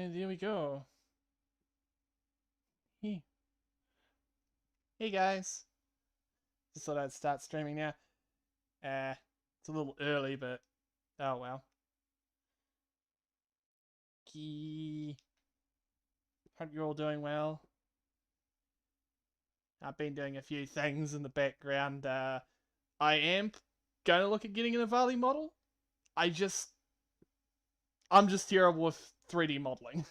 And there we go. Hey, hey guys. Just thought I'd start streaming now. It's a little early, but oh well. Hope you're all doing well. I've been doing a few things in the background. I am going to look at getting an Avali model. I'm just terrible with 3D modeling.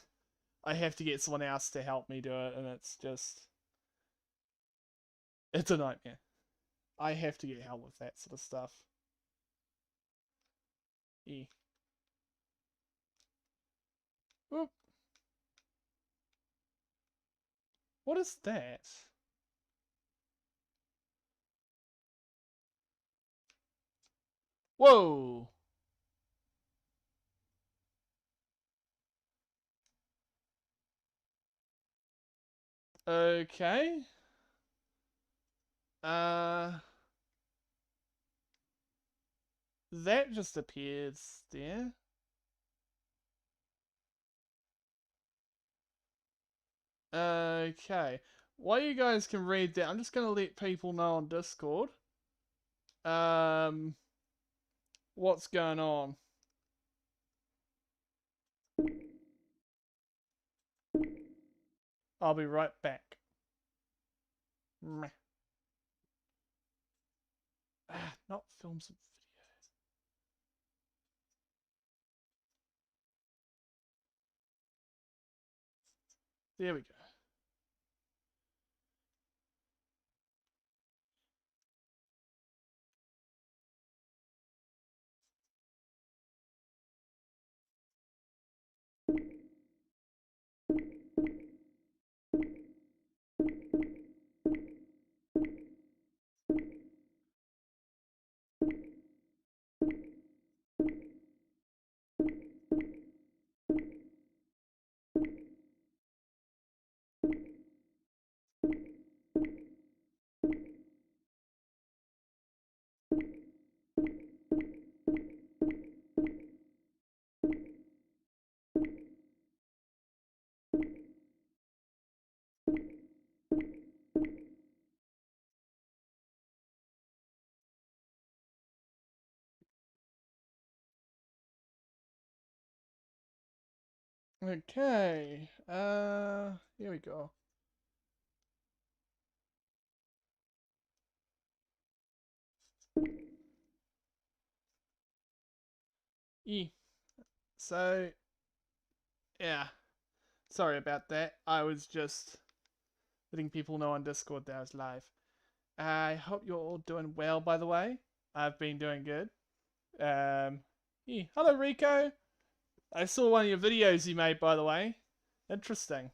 I have to get someone else to help me do it, and it's a nightmare. I have to get help with that sort of stuff. Yeah. Oop. What is that? Whoa! Okay. That just appears there. Okay. While you guys can read that, I'm just gonna let people know on Discord. Um, what's going on? I'll be right back. Not films and videos. There we go. Okay. Here we go. So, yeah. Sorry about that. I was just letting people know on Discord that I was live. I hope you're all doing well, by the way. I've been doing good. Hello, Rico. I saw one of your videos you made, by the way. Interesting.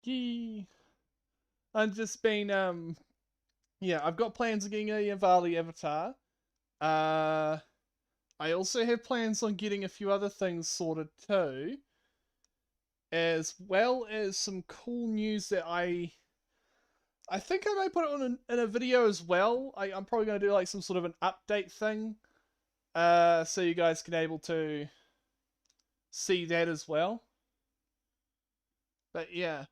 Yee. I've just been, yeah, I've got plans on getting a Yavali avatar. I also have plans on getting a few other things sorted too. As well as some cool news that I think I may put it on in a video as well. I'm probably going to do like some sort of an update thing. So you guys can able to see that as well. But yeah.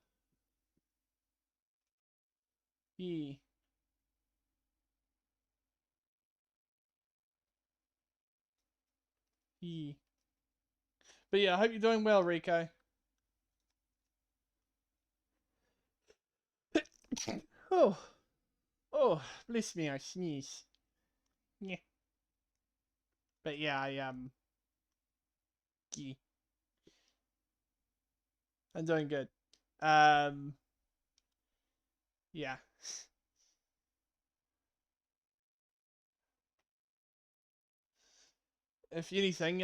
Yeah. Yeah. But yeah, I hope you're doing well, Rico. Oh. Oh, bless me, I sneeze. Yeah. But yeah, yeah, I'm doing good. Um yeah. If anything,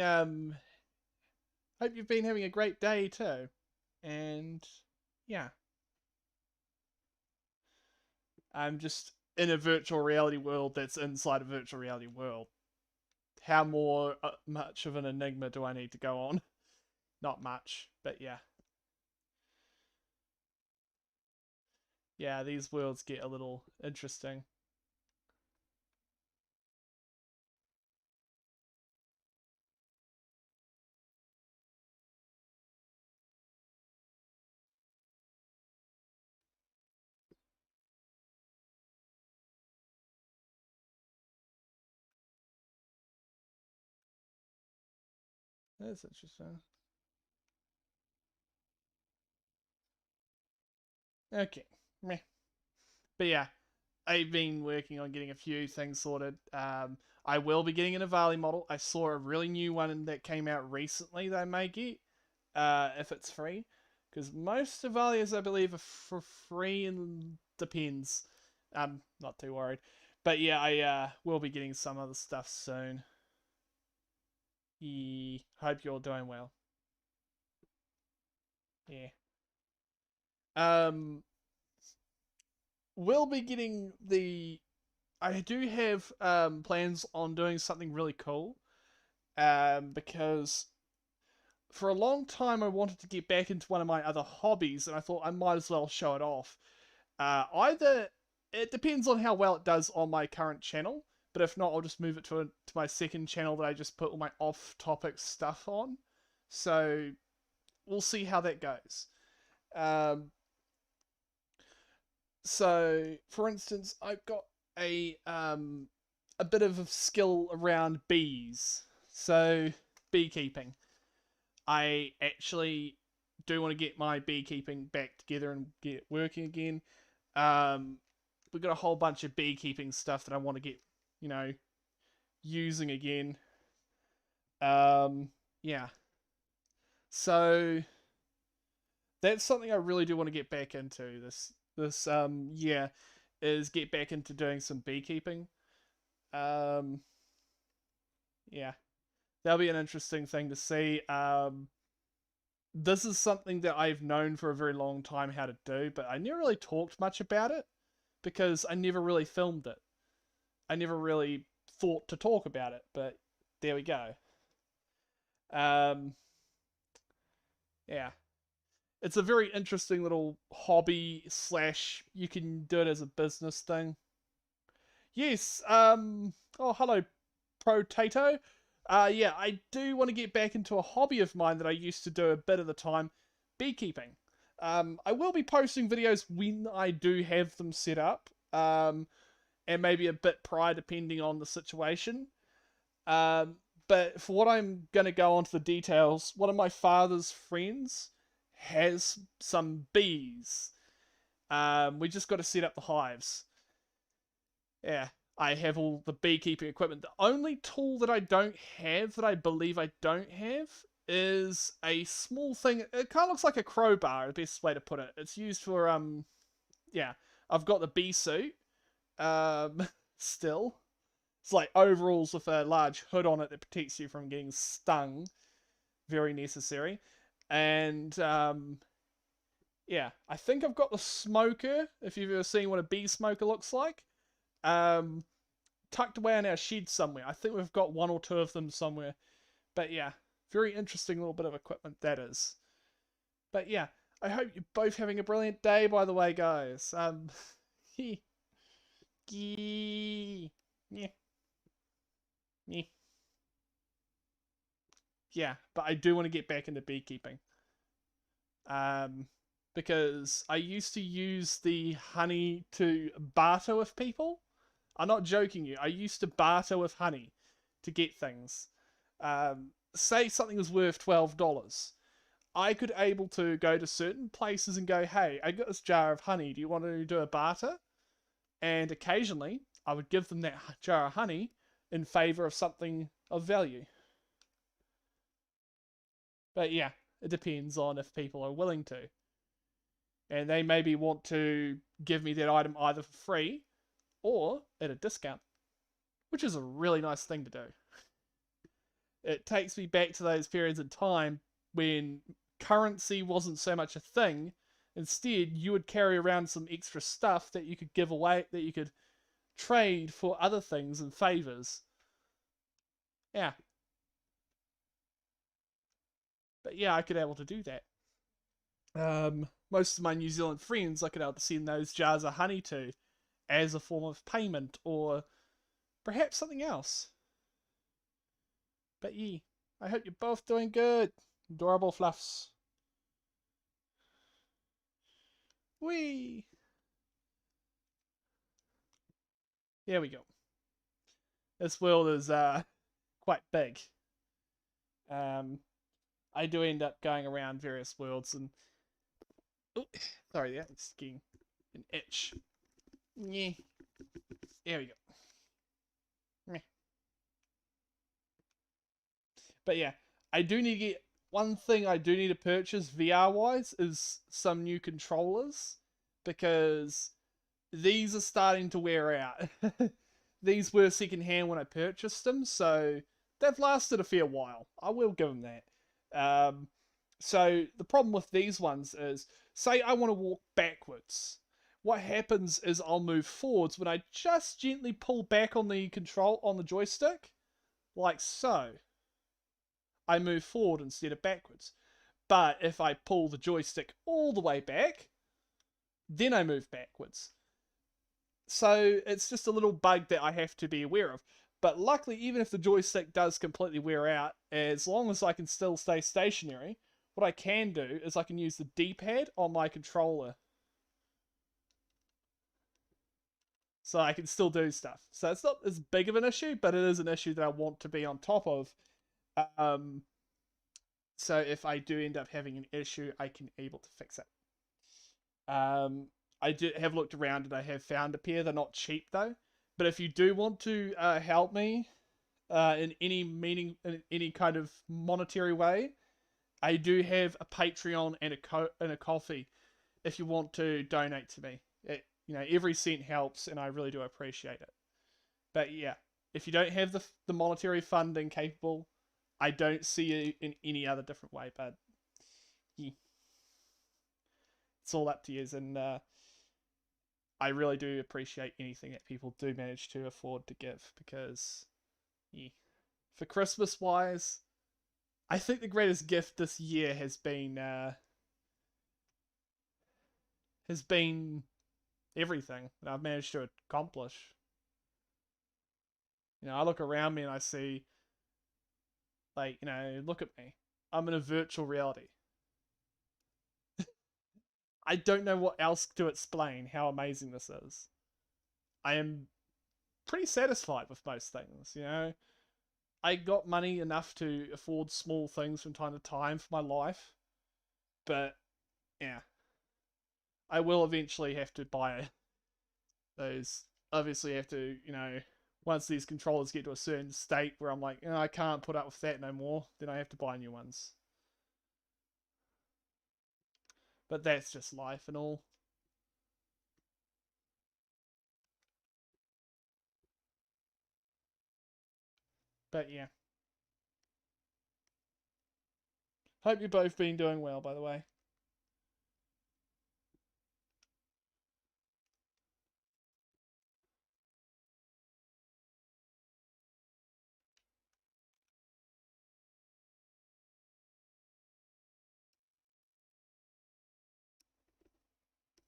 hope you've been having a great day too. And yeah. I'm just in a virtual reality world that's inside a virtual reality world. How more much of an enigma do I need to go on? Not much, but yeah. Yeah, these worlds get a little interesting. That's interesting. Okay. Meh. But yeah, I've been working on getting a few things sorted. I will be getting an Avali model. I saw a really new one that came out recently that I may get, if it's free. Because most Avalias, I believe, are for free and depends. I'm not too worried. But yeah, I will be getting some other stuff soon. Yeah, hope you're doing well. Yeah. Um, we'll be getting the. I do have plans on doing something really cool. Because for a long time I wanted to get back into one of my other hobbies, and I thought I might as well show it off. Either it depends on how well it does on my current channel, but if not, I'll just move it to my second channel that I just put all my off-topic stuff on. So we'll see how that goes. Um, so, for instance, I've got a bit of a skill around bees. So, beekeeping. I actually do want to get my beekeeping back together and get it working again. Um, we've got a whole bunch of beekeeping stuff that I want to get, you know, using again. Yeah. So that's something I really do want to get back into this year, is get back into doing some beekeeping. Um, yeah, that'll be an interesting thing to see. This is something that I've known for a very long time how to do, but I never really talked much about it because I never really filmed it. I never really thought to talk about it, but there we go. Um, yeah, it's a very interesting little hobby slash you can do it as a business thing. Yes. Oh, hello, Potato. Yeah, I do want to get back into a hobby of mine that I used to do a bit of the time, beekeeping. I will be posting videos when I do have them set up, and maybe a bit prior, depending on the situation. Um, but for what I'm going to go on to the details, one of my father's friends has some bees. We just got to set up the hives. Yeah, I have all the beekeeping equipment. The only tool that I don't have, that I believe I don't have, is a small thing. It kind of looks like a crowbar, the best way to put it. It's used for, yeah, I've got the bee suit, still. It's like overalls with a large hood on it that protects you from getting stung. Very necessary. And, yeah, I think I've got the smoker, if you've ever seen what a bee smoker looks like. Um, Tucked away in our shed somewhere. I think we've got one or two of them somewhere. But yeah, very interesting little bit of equipment that is. But yeah, I hope you're both having a brilliant day, by the way, guys. Yeah, yeah, yeah. But I do want to get back into beekeeping. Um, because I used to use the honey to barter with people. I'm not joking you. I used to barter with honey to get things. Say something was worth $12. I could able to go to certain places and go, hey, I got this jar of honey. Do you want to do a barter? And occasionally, I would give them that jar of honey in favor of something of value. But yeah, it depends on if people are willing to. And they maybe want to give me that item either for free or at a discount, which is a really nice thing to do. It takes me back to those periods of time when currency wasn't so much a thing. Instead, you would carry around some extra stuff that you could give away, that you could trade for other things and favors. Yeah. But yeah, I could be able to do that. Most of my New Zealand friends, I could be able to send those jars of honey to as a form of payment, or perhaps something else. But yeah, I hope you're both doing good. Adorable fluffs. Whee! Here we go. This world is quite big. I do end up going around various worlds and... Ooh, sorry, that's getting an itch. Yeah. There we go. But yeah, I do need to get... One thing I do need to purchase VR-wise is some new controllers. Because these are starting to wear out. These were secondhand when I purchased them, so they've lasted a fair while. I will give them that. So the problem with these ones is, say I want to walk backwards. What happens is I'll move forwards when I just gently pull back on the control on the joystick, like so. I move forward instead of backwards. But if I pull the joystick all the way back, then I move backwards. So it's just a little bug that I have to be aware of. But luckily, even if the joystick does completely wear out, as long as I can still stay stationary, what I can do is I can use the D-pad on my controller. So I can still do stuff. So it's not as big of an issue, but it is an issue that I want to be on top of. Um, so if I do end up having an issue, I can able to fix it. I do have looked around and I have found a pair. They're not cheap though. But if you do want to help me in any kind of monetary way, I do have a Patreon and a coffee. If you want to donate to me, every cent helps, and I really do appreciate it. But yeah, if you don't have the monetary funding capable, I don't see it in any other different way. But yeah, it's all up to you, and I really do appreciate anything that people do manage to afford to give, because yeah, for Christmas wise, I think the greatest gift this year has been everything that I've managed to accomplish. I look around me and I see, like, look at me. I'm in a virtual reality. I don't know what else to explain how amazing this is. I am pretty satisfied with most things. I got money enough to afford small things from time to time for my life, but yeah, I will eventually have to buy those. Obviously, have to, once these controllers get to a certain state where I'm like, I can't put up with that no more, then I have to buy new ones. But that's just life and all. But yeah, hope you've both been doing well, by the way.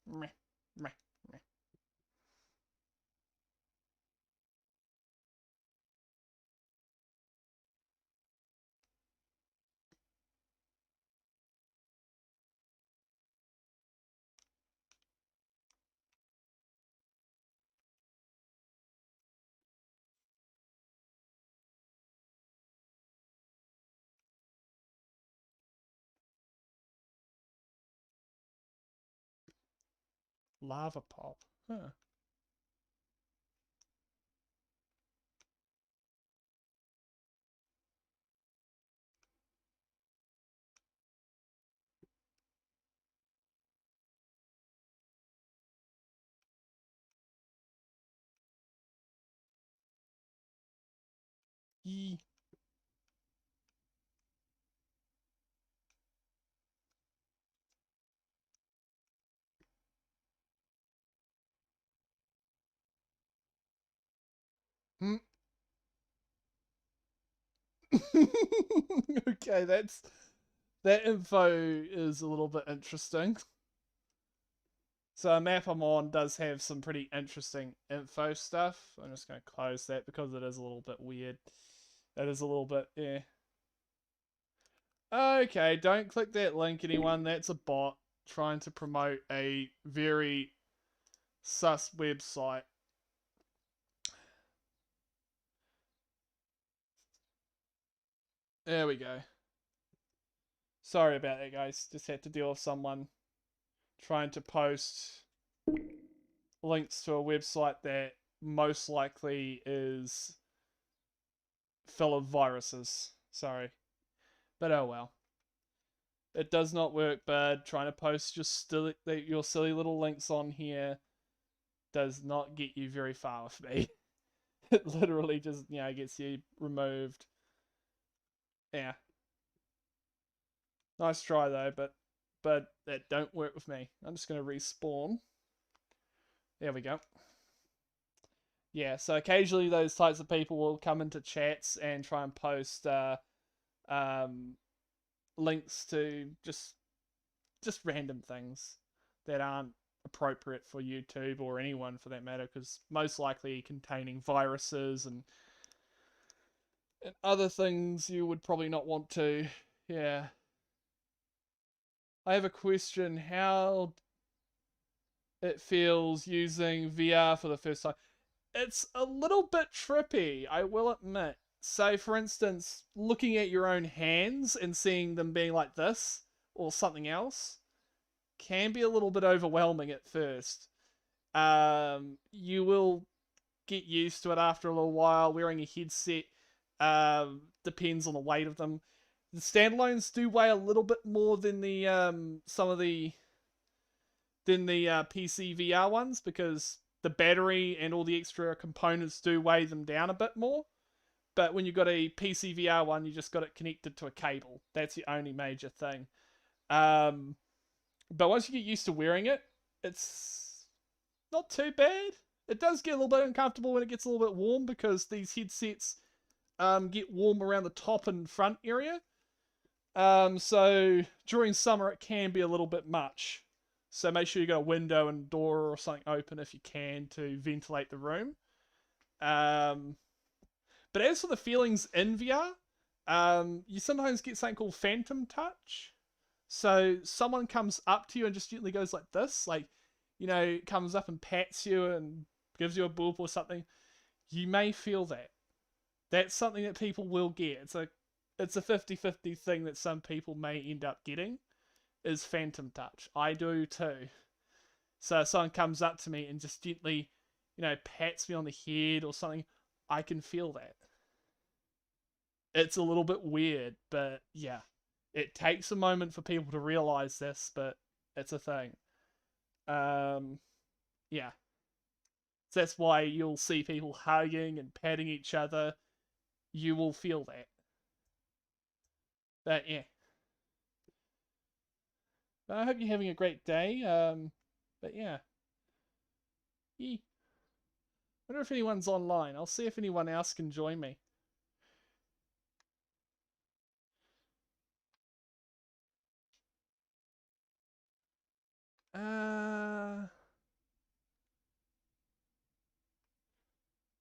Meh, meh, meh. Lava pop. Huh. Yee. Hmm. Okay, that info is a little bit interesting. So a map I'm on does have some pretty interesting info stuff. I'm just going to close that because it is a little bit weird. That is a little bit, yeah. Okay, don't click that link, anyone. That's a bot trying to promote a very sus website. There we go. Sorry about that, guys. Just had to deal with someone trying to post links to a website that most likely is full of viruses. Sorry. But oh well. It does not work, bud. Trying to post just your silly little links on here does not get you very far with me. It literally just, gets you removed. Yeah. Nice try though, but that don't work with me. I'm just gonna respawn. There we go. Yeah, so occasionally those types of people will come into chats and try and post um, links to just random things that aren't appropriate for YouTube or anyone for that matter, because most likely containing viruses and other things you would probably not want to. Yeah. I have a question. How it feels using VR for the first time? It's a little bit trippy, I will admit. So, for instance, looking at your own hands and seeing them being like this or something else can be a little bit overwhelming at first. You will get used to it after a little while. Wearing a headset depends on the weight of them. The standalones do weigh a little bit more than the some of the PC VR ones, because the battery and all the extra components do weigh them down a bit more. But when you've got a PC VR one, you just got it connected to a cable. That's the only major thing. But once you get used to wearing it, it's not too bad. It does get a little bit uncomfortable when it gets a little bit warm, because these headsets get warm around the top and front area. So during summer it can be a little bit much. So make sure you got a window and door or something open if you can to ventilate the room. But as for the feelings in VR, you sometimes get something called phantom touch. So someone comes up to you and just gently goes like this, like, comes up and pats you and gives you a boop or something. You may feel that. That's something that people will get. It's a 50-50 thing that some people may end up getting, is phantom touch. I do too. So if someone comes up to me and just gently, pats me on the head or something, I can feel that. It's a little bit weird, but yeah. It takes a moment for people to realize this, but it's a thing. Yeah. So that's why you'll see people hugging and patting each other. You will feel that. But yeah. I hope you're having a great day. But yeah. I wonder if anyone's online. I'll see if anyone else can join me. Uh,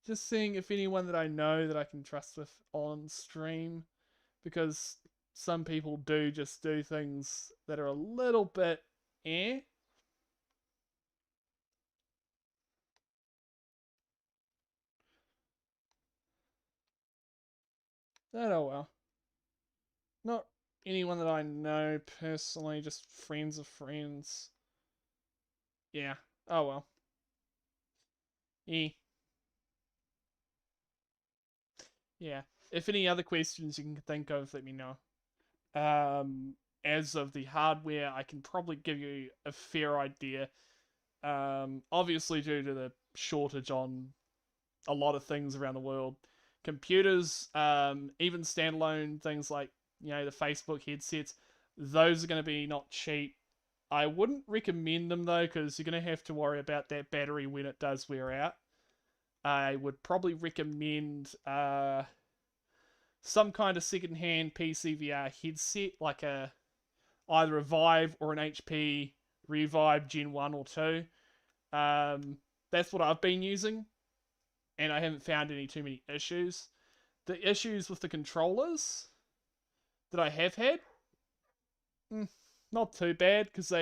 just seeing if anyone that I know that I can trust with on stream, because some people do just do things that are a little bit eh. Oh well. Not anyone that I know personally, just friends of friends. Yeah. Oh well. Eh. Yeah. If any other questions you can think of, let me know. As of the hardware, I can probably give you a fair idea. Obviously, due to the shortage on a lot of things around the world, computers, even standalone things like the Facebook headsets, those are going to be not cheap. I wouldn't recommend them though, because you're going to have to worry about that battery when it does wear out. I would probably recommend some kind of second-hand PC VR headset, like either a Vive or an HP Revive Gen 1 or 2. That's what I've been using, and I haven't found any too many issues. The issues with the controllers that I have had, not too bad, because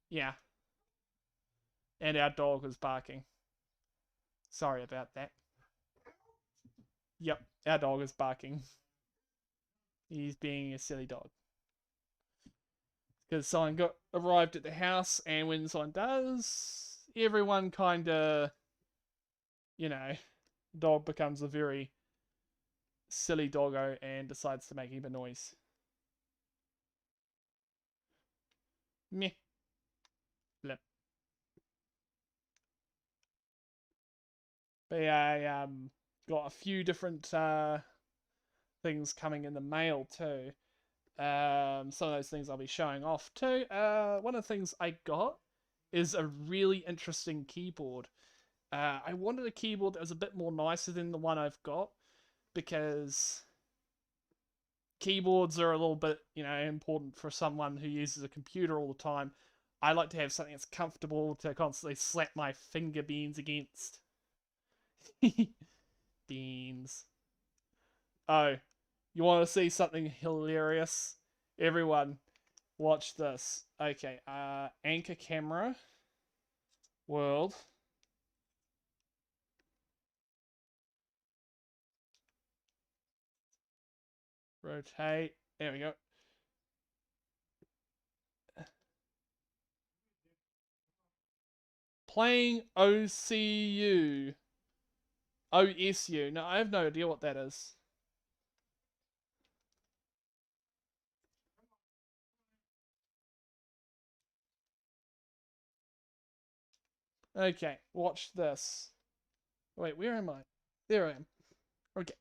yeah. And our dog is barking. Sorry about that. Yep, our dog is barking. He's being a silly dog. because someone arrived at the house, and when someone does, everyone kind of, dog becomes a very silly doggo and decides to make even noise. Meh. Blip. But yeah, I got a few different things coming in the mail too. Some of those things I'll be showing off too. One of the things I got is a really interesting keyboard. I wanted a keyboard that was a bit more nicer than the one I've got, because keyboards are a little bit, important for someone who uses a computer all the time. I like to have something that's comfortable to constantly slap my finger beans against. Beans. Oh, you want to see something hilarious? Everyone, watch this. Okay, anchor camera. World. Rotate. There we go. Playing OCU. OSU. No, I have no idea what that is. Okay, watch this. Wait, where am I? There I am. Okay.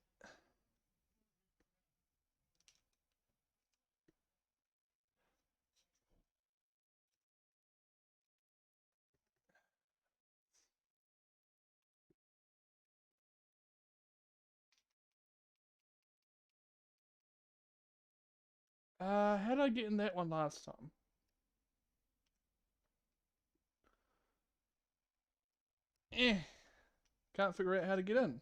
How did I get in that one last time? Can't figure out how to get in.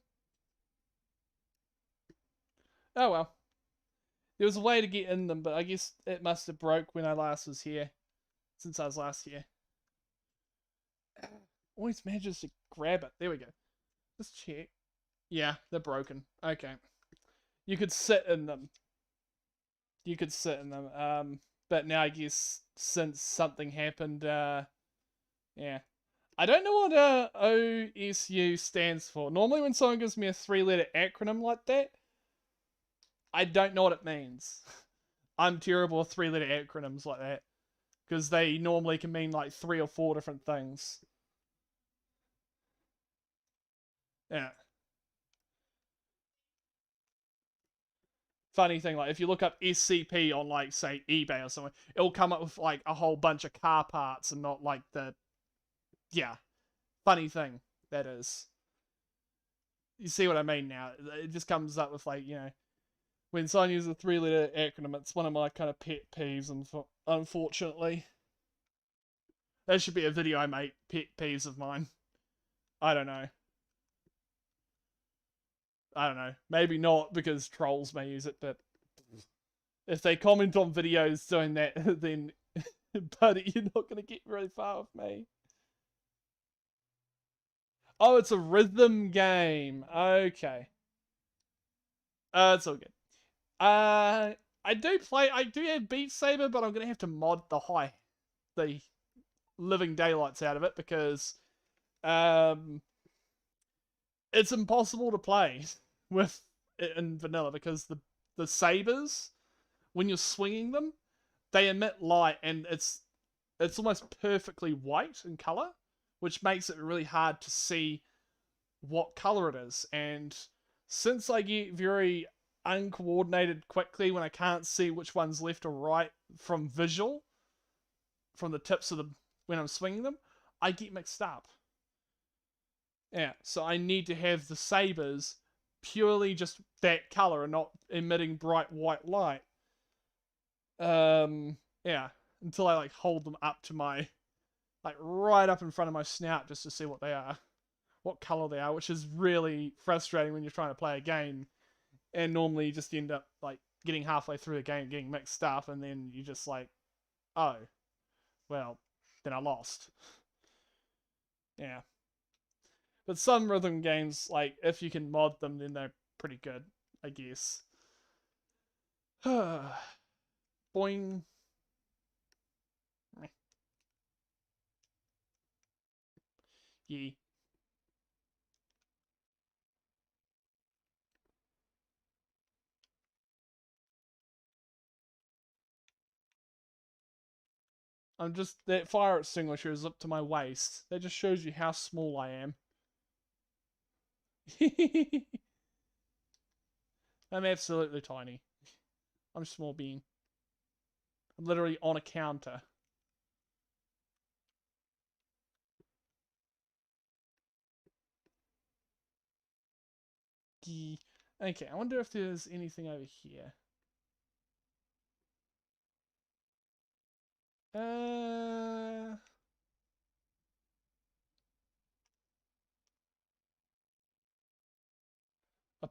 Oh well. There was a way to get in them, but I guess it must have broke when I last was here. Since I was last here. Always manages to grab it. There we go. Just check. Yeah, they're broken. Okay. You could sit in them. You could sit in them. But now I guess since something happened, yeah. I don't know what OSU stands for. Normally when someone gives me a 3-letter acronym like that, I don't know what it means. I'm terrible with 3-letter acronyms like that, because they normally can mean like 3 or 4 different things. Yeah. Funny thing, like if you look up SCP on like say eBay or something, it'll come up with like a whole bunch of car parts and not like the, yeah. Funny thing that is. You see what I mean now? It just comes up with like, when someone uses a 3-letter acronym, it's one of my kind of pet peeves, unfortunately. That should be a video I make, pet peeves of mine. I don't know. Maybe not, because trolls may use it, but if they comment on videos doing that, then, buddy, you're not going to get very far with me. Oh, it's a rhythm game. Okay. It's all good. I do have Beat Saber, but I'm going to have to mod the living daylights out of it, because it's impossible to play with in vanilla, because the sabers, when you're swinging them, they emit light, and it's almost perfectly white in color, which makes it really hard to see what color it is. And since I get very uncoordinated quickly when I can't see which one's left or right from visual, from the tips of the when I'm swinging them, I get mixed up. Yeah, so I need to have the sabers purely just that color and not emitting bright white light. Yeah, until I like hold them up to my, like right up in front of my snout, just to see what they are, what color they are, which is really frustrating when you're trying to play a game, and normally you just end up like getting halfway through the game, getting mixed up, and then you just like, oh, well, then I lost. Yeah. But some rhythm games, like, if you can mod them, then they're pretty good, I guess. Boing. Yeah. I'm just, that fire extinguisher is up to my waist. That just shows you how small I am. I'm absolutely tiny. I'm a small being. I'm literally on a counter. Okay, I wonder if there's anything over here. A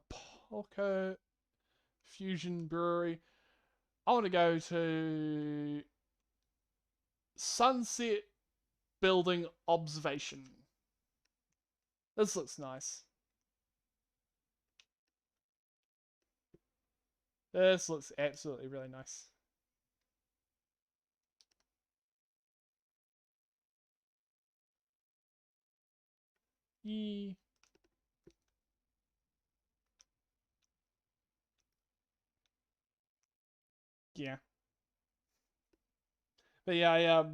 Poco Fusion Brewery. I want to go to Sunset Building Observation. This looks nice. This looks absolutely really nice. Yeah. Yeah. But yeah,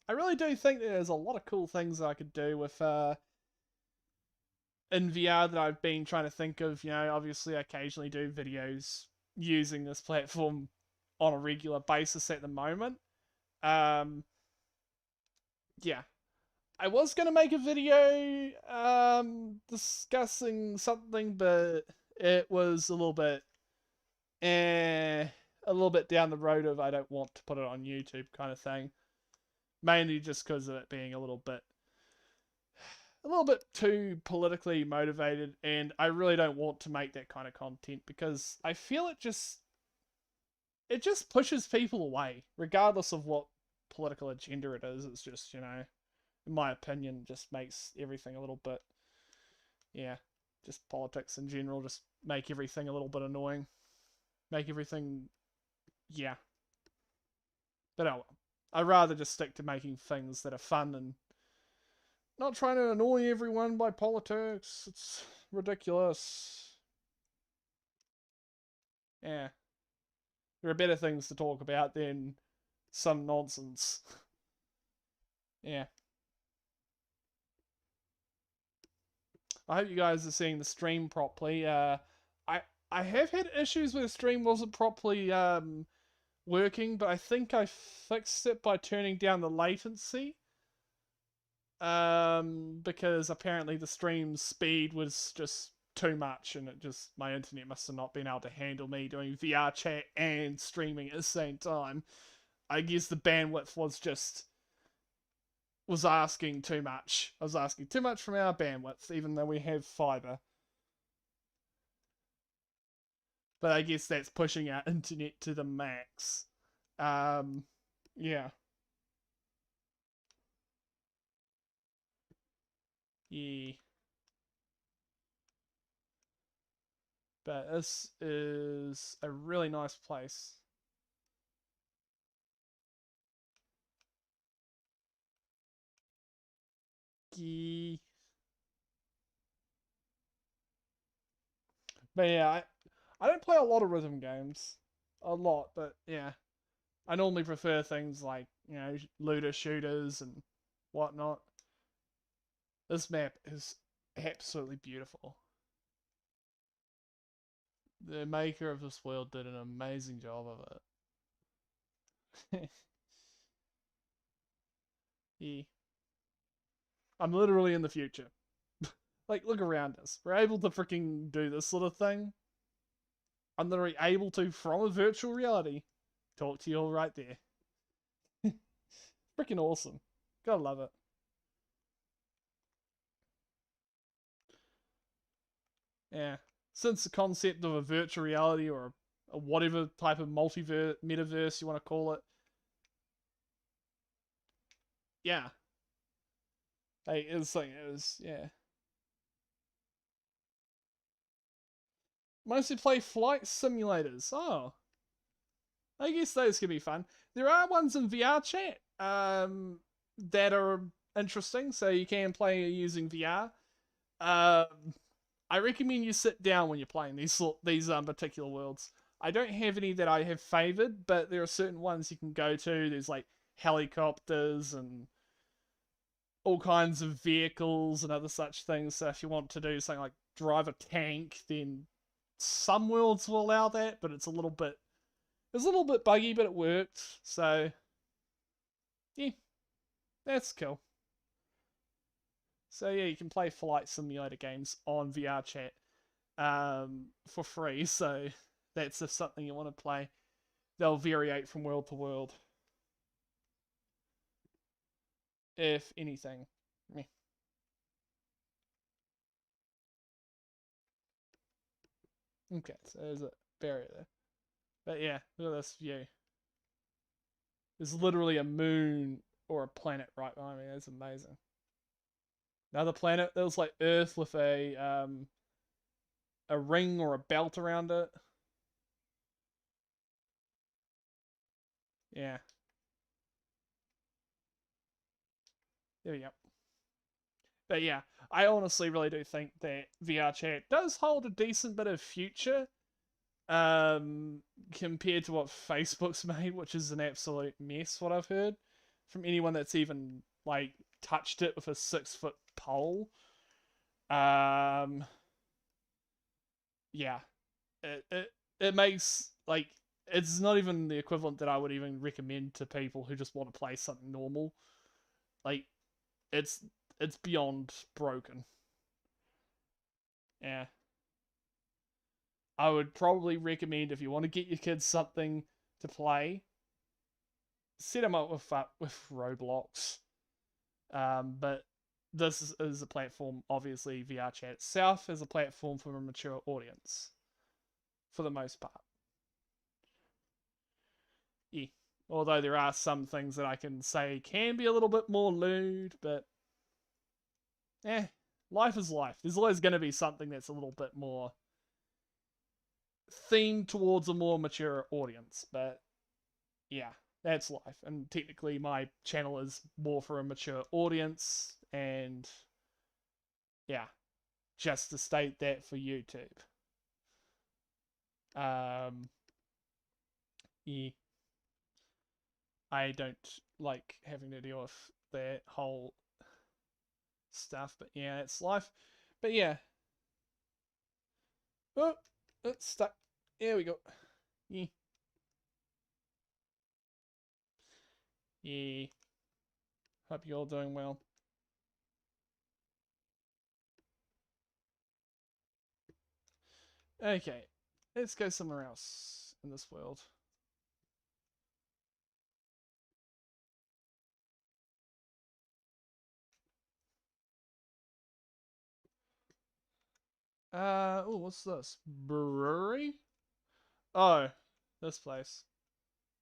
I really do think there's a lot of cool things I could do with in VR that I've been trying to think of. You know, obviously I occasionally do videos using this platform on a regular basis at the moment. Um, yeah, I was gonna make a video discussing something, but it was eh, a little bit down the road of I don't want to put it on YouTube kind of thing. Mainly just because of it being a little bit too politically motivated, and I really don't want to make that kind of content because I feel it just pushes people away, regardless of what political agenda it is. It's just, you know, in my opinion, just makes everything a little bit, yeah, just politics in general, just make everything a little bit annoying, make everything, yeah. But oh well, I'd rather just stick to making things that are fun and not trying to annoy everyone by politics. It's ridiculous. Yeah. There are better things to talk about than some nonsense. Yeah. I hope you guys are seeing the stream properly. I I have had issues where the stream wasn't properly working, but I think I fixed it by turning down the latency. Because apparently the stream speed was just too much, and it just, my internet must have not been able to handle me doing VR chat and streaming at the same time. I guess the bandwidth was asking too much. I was asking too much from our bandwidth, even though we have fiber. But I guess that's pushing our internet to the max. Um, yeah. Yeah. But this is a really nice place. Yeah. But yeah, I don't play a lot of rhythm games. A lot, but yeah. I normally prefer things like, you know, looter shooters and whatnot. This map is absolutely beautiful. The maker of this world did an amazing job of it. Yeah. I'm literally in the future. Like, look around us. We're able to freaking do this sort of thing. I'm literally able to, from a virtual reality, talk to you all right there. Freaking awesome. Gotta love it. Yeah. Since the concept of a virtual reality or a whatever type of multiverse, metaverse you want to call it, yeah. Hey, it's like, it was, yeah. Mostly play flight simulators. Oh, I guess those could be fun. There are ones in VR chat that are interesting. So you can play using VR. I recommend you sit down when you're playing these particular worlds. I don't have any that I have favored, but there are certain ones you can go to. There's like helicopters and all kinds of vehicles and other such things. So if you want to do something like drive a tank, then some worlds will allow that, but it's a little bit buggy, but it worked. So yeah, that's cool. So yeah, you can play flight simulator games on VR chat for free. So that's if something you want to play. They'll variate from world to world, if anything. Meh. Okay, so there's a barrier there. But yeah, look at this view. There's literally a moon or a planet right behind me. That's amazing. Another planet that was like Earth with a ring or a belt around it. Yeah. There we go. But yeah, I honestly really do think that VR chat does hold a decent bit of future compared to what Facebook's made, which is an absolute mess, what I've heard from anyone that's even like touched it with a 6 foot pole. Um yeah. It makes like it's not even the equivalent that I would even recommend to people who just want to play something normal. Like it's it's beyond broken. Yeah. I would probably recommend if you want to get your kids something to play, set them up with Roblox. But this is a platform, obviously VR chat itself is a platform for a mature audience for the most part. Yeah. Although there are some things that I can say can be a little bit more lewd, but life is life. There's always going to be something that's a little bit more themed towards a more mature audience. But yeah, that's life. And technically, my channel is more for a mature audience. And yeah, just to state that for YouTube. Um, yeah, I don't like having to deal with that whole stuff. But yeah, it's life. But yeah, oh, it's stuck. Here we go. Yeah, yeah. Hope you're all doing well. Okay, let's go somewhere else in this world. Oh, what's this? Brewery? Oh, this place.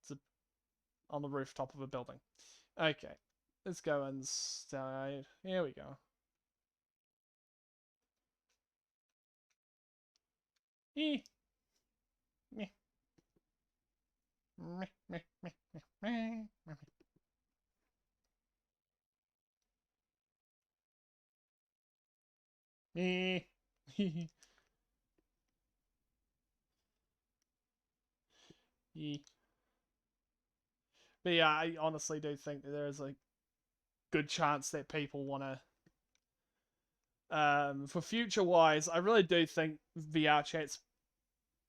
It's on the rooftop of a building. Okay, let's go inside. Here we go. Eh. Meh. Meh, meh, meh, meh, meh, meh. Eh. Eh. But yeah, I honestly do think that there is a good chance that people want to for future wise, I really do think VR chat's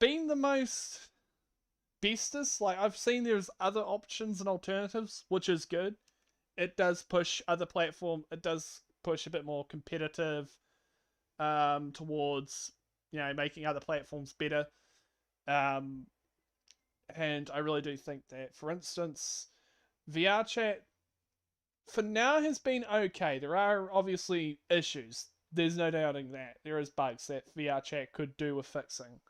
been the most bestest. Like I've seen there's other options and alternatives, which is good. It does push other platform. It does push a bit more competitive towards making other platforms better. Um, and I really do think that, for instance, VR chat for now has been okay. There are obviously issues. There's no doubting that there is bugs that VR chat could do with fixing.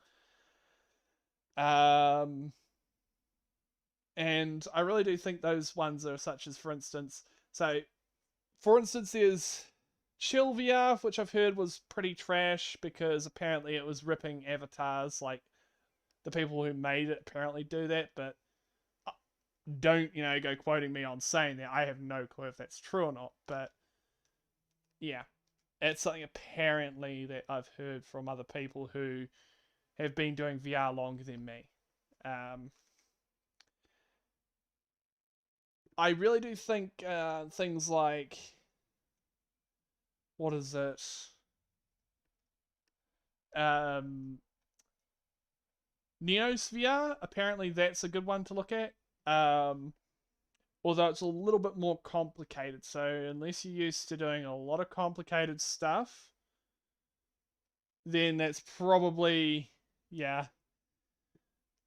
Um, and I really do think those ones are such as, for instance, there's Chill VR, which I've heard was pretty trash because apparently it was ripping avatars. Like the people who made it apparently do that, but don't go quoting me on saying that. I have no clue if that's true or not. But yeah, it's something apparently that I've heard from other people who have been doing VR longer than me. Um, I really do think things like, what is it? Um, Neo's VR, apparently that's a good one to look at. Um, Although it's a little bit more complicated. So unless you're used to doing a lot of complicated stuff, then that's probably, yeah.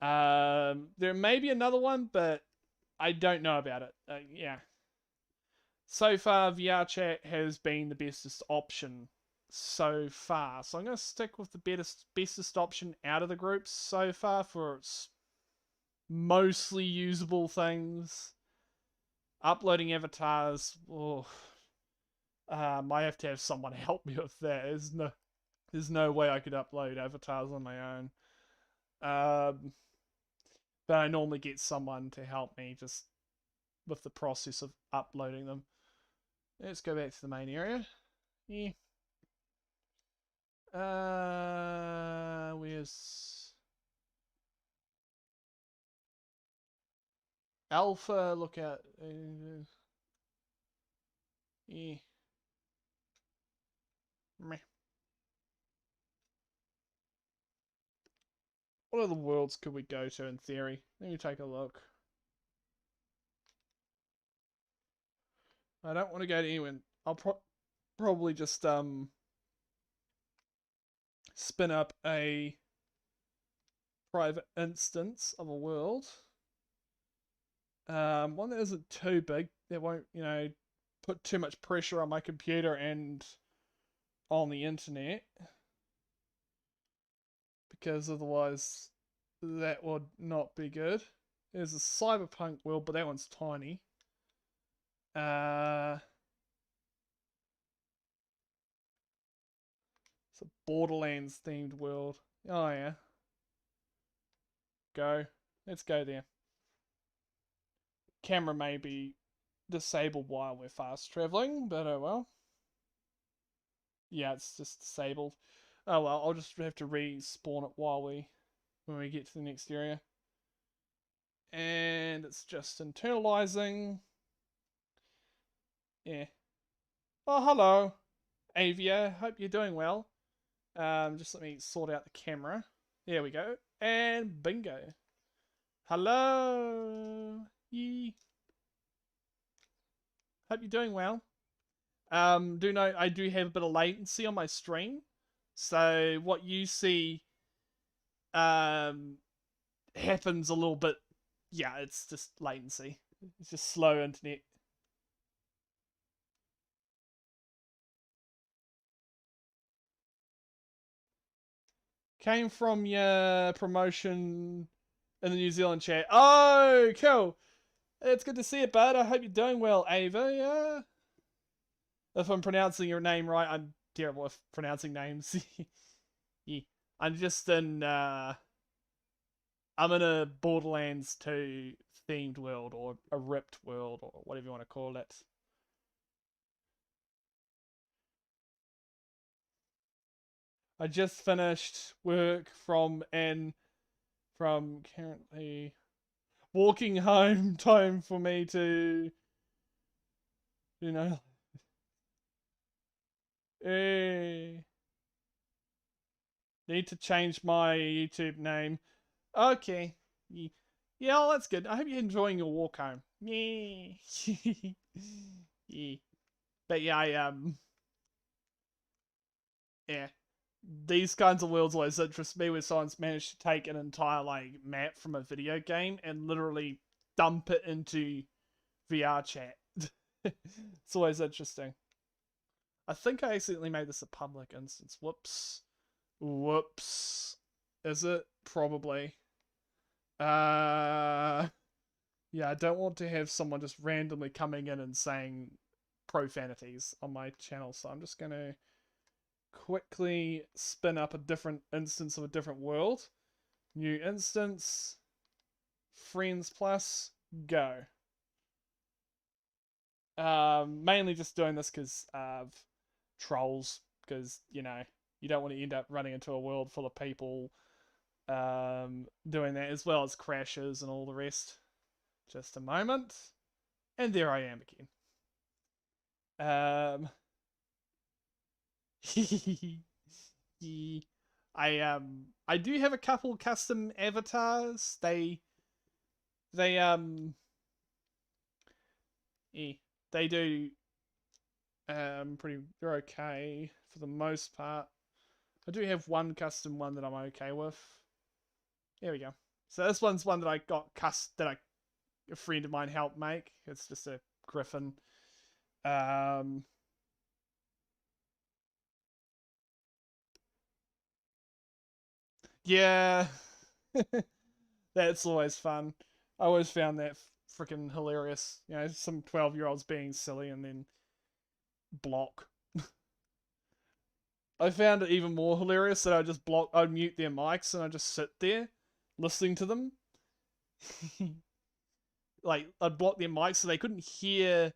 There may be another one, but I don't know about it. Yeah. So far, VR chat has been the bestest option so far. So I'm going to stick with the bestest option out of the groups so far for its mostly usable things. Uploading avatars, oh, I have to have someone help me with that. There's no way I could upload avatars on my own. But I normally get someone to help me just with the process of uploading them. Let's go back to the main area. Yeah. Where's Alpha? Look out. Yeah. Meh. What other worlds could we go to in theory? Let me take a look. I don't want to go to anyone. I'll probably just spin up a private instance of a world. One that isn't too big, that won't, put too much pressure on my computer and on the internet, because otherwise that would not be good. There's a cyberpunk world, but that one's tiny. It's a Borderlands themed world. Oh yeah. Go. Let's go there. Camera may be disabled while we're fast traveling, but oh well. Yeah, it's just disabled. Oh well, I'll just have to respawn it when we get to the next area. And it's just internalizing. Yeah. Oh, hello, Avia. Hope you're doing well. Just let me sort out the camera. There we go. And bingo. Hello. Yee. Hope you're doing well. Do know I do have a bit of latency on my stream, so what you see happens a little bit. Yeah, it's just latency. It's just slow internet. Came from your promotion in the New Zealand chat. Oh, cool. It's good to see you, bud. I hope you're doing well, Ava. Yeah. If I'm pronouncing your name right, I'm terrible at pronouncing names. Yeah. I'm just in I'm in a Borderlands 2 themed world, or a ripped world, or whatever you want to call it. I just finished work from currently walking home. Time for me to, you know, eh, need to change my YouTube name. Okay. Yeah, well, that's good. I hope you're enjoying your walk home. Yeah. Yeah. But yeah, yeah. These kinds of worlds always interest me, where someone's managed to take an entire map from a video game and literally dump it into VR chat. It's always interesting. I think I accidentally made this a public instance. Whoops. Whoops. Is it? Probably. Yeah, I don't want to have someone just randomly coming in and saying profanities on my channel, so I'm just gonna quickly spin up a different instance of a different world. New instance. Friends plus. Go. Mainly just doing this because trolls, because you don't want to end up running into a world full of people doing that, as well as crashes and all the rest. Just a moment, and there I am again. I do have a couple custom avatars. They yeah, they do they're okay for the most part. I do have one custom one that I'm okay with. There we go. So this one's one that I got a friend of mine helped make. It's just a griffin. Yeah. That's always fun. I always found that freaking hilarious. Some 12-year-olds being silly and then block. I found it even more hilarious that I'd mute their mics and I just sit there listening to them. Like, I'd block their mics so I couldn't hear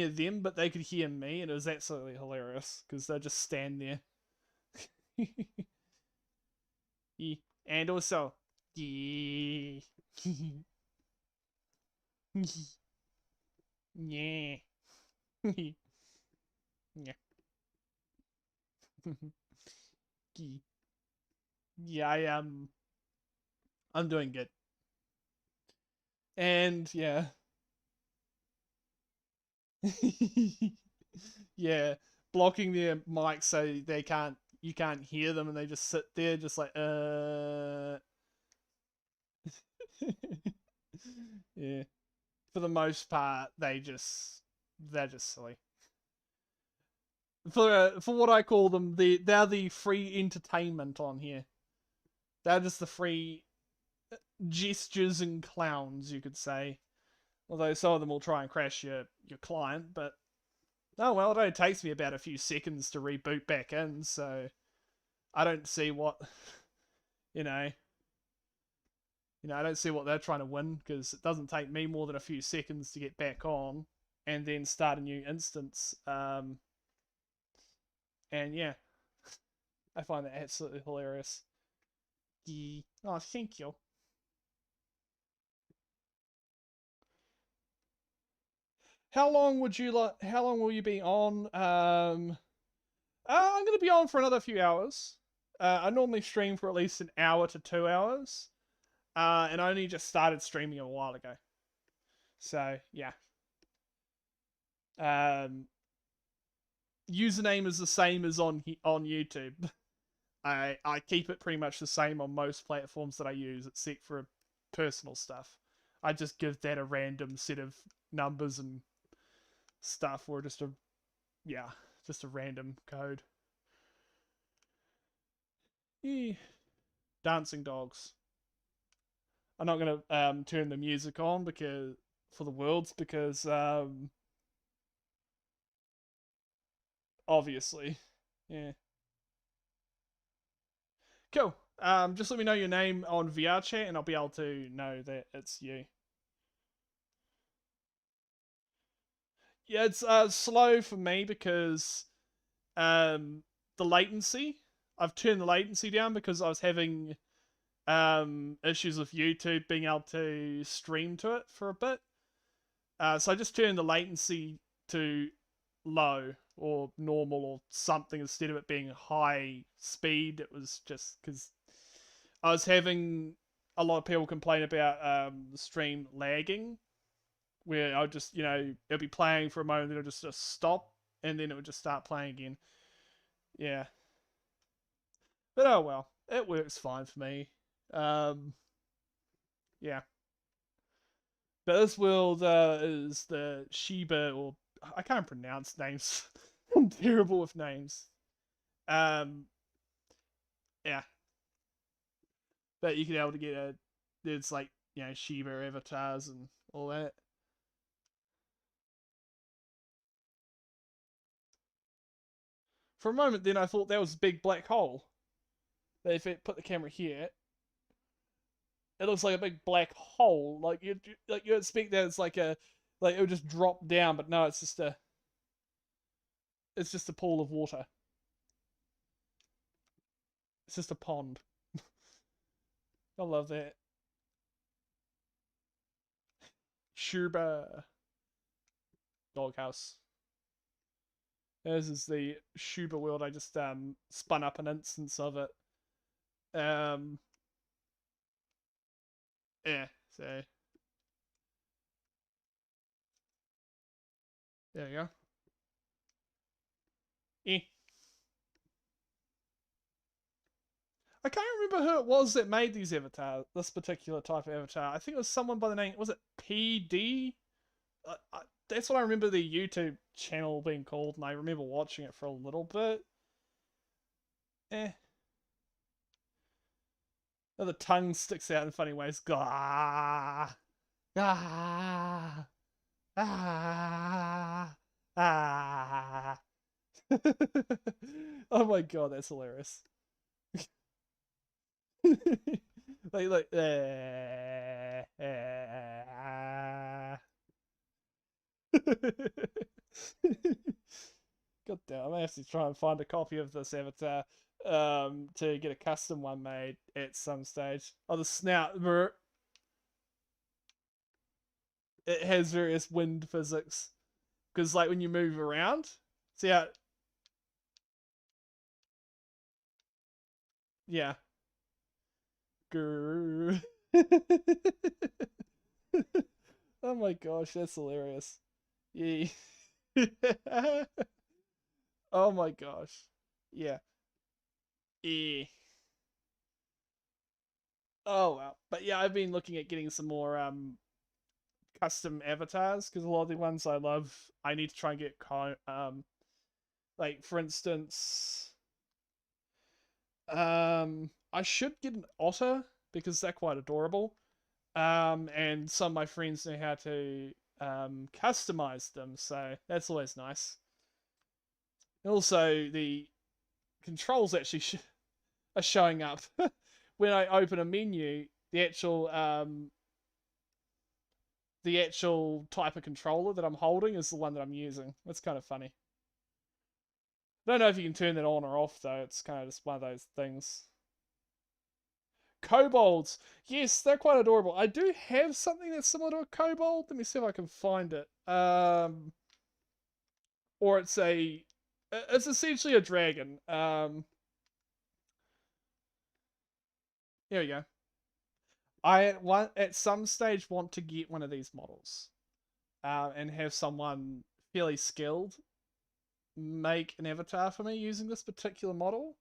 them, but they could hear me, and it was absolutely hilarious because they'd just stand there. Yeah. And also, yeah. Yeah. Yeah. Yeah, I'm doing good. And yeah. Yeah. Blocking their mic so you can't hear them, and they just sit there just like Yeah. For the most part, they're just silly. For what I call them, they're the free entertainment on here. They're just the free gestures and clowns, you could say. Although some of them will try and crash your client, but oh well, it only takes me about a few seconds to reboot back in, so I don't see what you know. I don't see what they're trying to win, because it doesn't take me more than a few seconds to get back on and then start a new instance. And yeah, I find that absolutely hilarious. Yeah. Oh, thank you. How long would you like? How long will you be on? I'm going to be on for another few hours. I normally stream for at least an hour to 2 hours, and I only just started streaming a while ago. So yeah. Um, Username is the same as on YouTube. I keep it pretty much the same on most platforms that I use, except for personal stuff. I just give that a random set of numbers and stuff, or just a random code. Yeah. Dancing dogs. I'm not gonna turn the music on because for the worlds, because obviously, yeah. Cool. Just let me know your name on VR chat, and I'll be able to know that it's you. Yeah, it's slow for me because the latency. I've turned the latency down because I was having issues with YouTube being able to stream to it for a bit. So I just turned the latency to low or normal or something instead of it being high speed. It was just because I was having a lot of people complain about the stream lagging, where I just, it'll be playing for a moment, then it'll just stop, and then it would just start playing again. Yeah. But oh well, it works fine for me. Um, yeah. But this world is the Sheba, or I can't pronounce names. I'm terrible with names. Um, yeah. But you can be able to get there's like, Sheba avatars and all that. For a moment, then I thought that was a big black hole. But if it put the camera here, it looks like a big black hole. Like you expect that it's like it would just drop down, but no, it's just a. it's just a pool of water. It's just a pond. I love that. Shuba doghouse. This is the Shuba world. I just spun up an instance of it. Yeah, so there you go. Eh. I can't remember who it was that made these avatars, this particular type of avatar. I think it was someone by the name, was it PD? That's what I remember the YouTube channel being called, and I remember watching it for a little bit. Eh. Oh, the tongue sticks out in funny ways. Gah! Ah! Ah! Ah! Oh my god, that's hilarious. like God damn, I have to try and find a copy of this avatar to get a custom one made at some stage. Oh, the snout. It has various wind physics. Because, like, when you move around, see how. Yeah. Grrr. Oh my gosh, that's hilarious. Yeah. Oh my gosh. Yeah. Yeah. Oh well. But yeah, I've been looking at getting some more custom avatars because a lot of the ones I love, I need to try and get like for instance, I should get an otter because they're quite adorable. And some of my friends know how to customize them, so that's always nice. And also, the controls actually are showing up when I open a menu. The actual type of controller that I'm holding is the one that I'm using. That's kind of funny. I don't know if you can turn that on or off though. It's kind of just one of those things. Kobolds. Yes, they're quite adorable. I do have something that's similar to a kobold. Let me see if I can find it. Or it's essentially a dragon. Here we go. At some stage want to get one of these models, and have someone fairly skilled make an avatar for me using this particular model.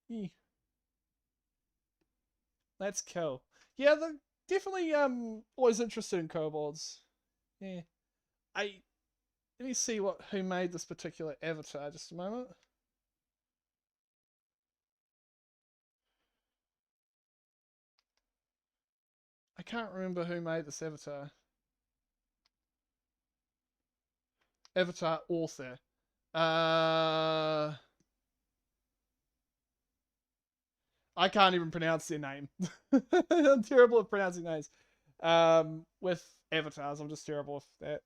Yeah. That's cool. Yeah, they're definitely always interested in kobolds. Yeah. I Let me see who made this particular avatar. Just a moment. I can't remember who made this avatar. Avatar author. I can't even pronounce their name. I'm terrible at pronouncing names. With avatars, I'm just terrible with that.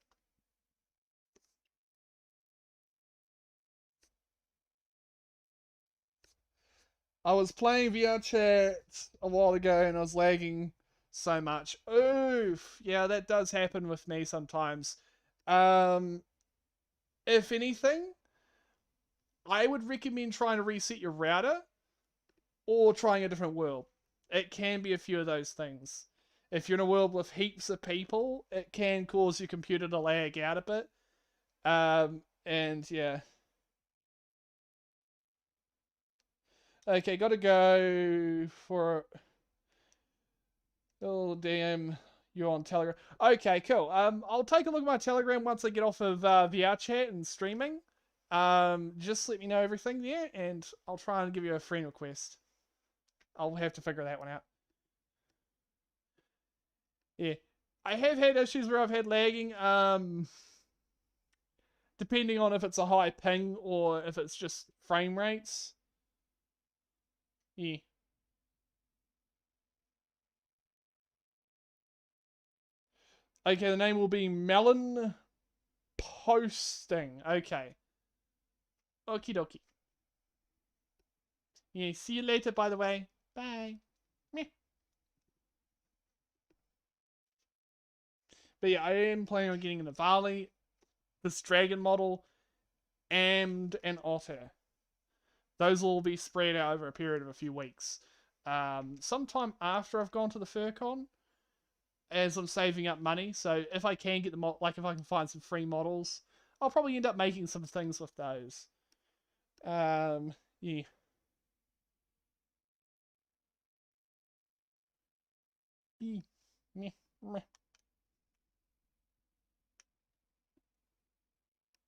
I was playing VR chat a while ago and I was lagging so much. Oof. Yeah, that does happen with me sometimes. Um, if anything, I would recommend trying to reset your router or trying a different world. It can be a few of those things. If you're in a world with heaps of people, it can cause your computer to lag out a bit. And yeah. Okay, gotta go for. Oh damn, you're on Telegram. Okay, cool. I'll take a look at my Telegram once I get off of VR chat and streaming. Just let me know everything there, and I'll try and give you a friend request. I'll have to figure that one out. Yeah, I have had issues where I've had lagging. Depending on if it's a high ping or if it's just frame rates. Yeah. Okay, the name will be Melon Posting. Okay. Okie dokie. Yeah, see you later, by the way. Bye. Meh. But yeah, I am planning on getting an Avali, this dragon model, and an otter. Those will be spread out over a period of a few weeks. Sometime after I've gone to the FurCon, as I'm saving up money. So if I can get the like if I can find some free models, I'll probably end up making some things with those. Yeah.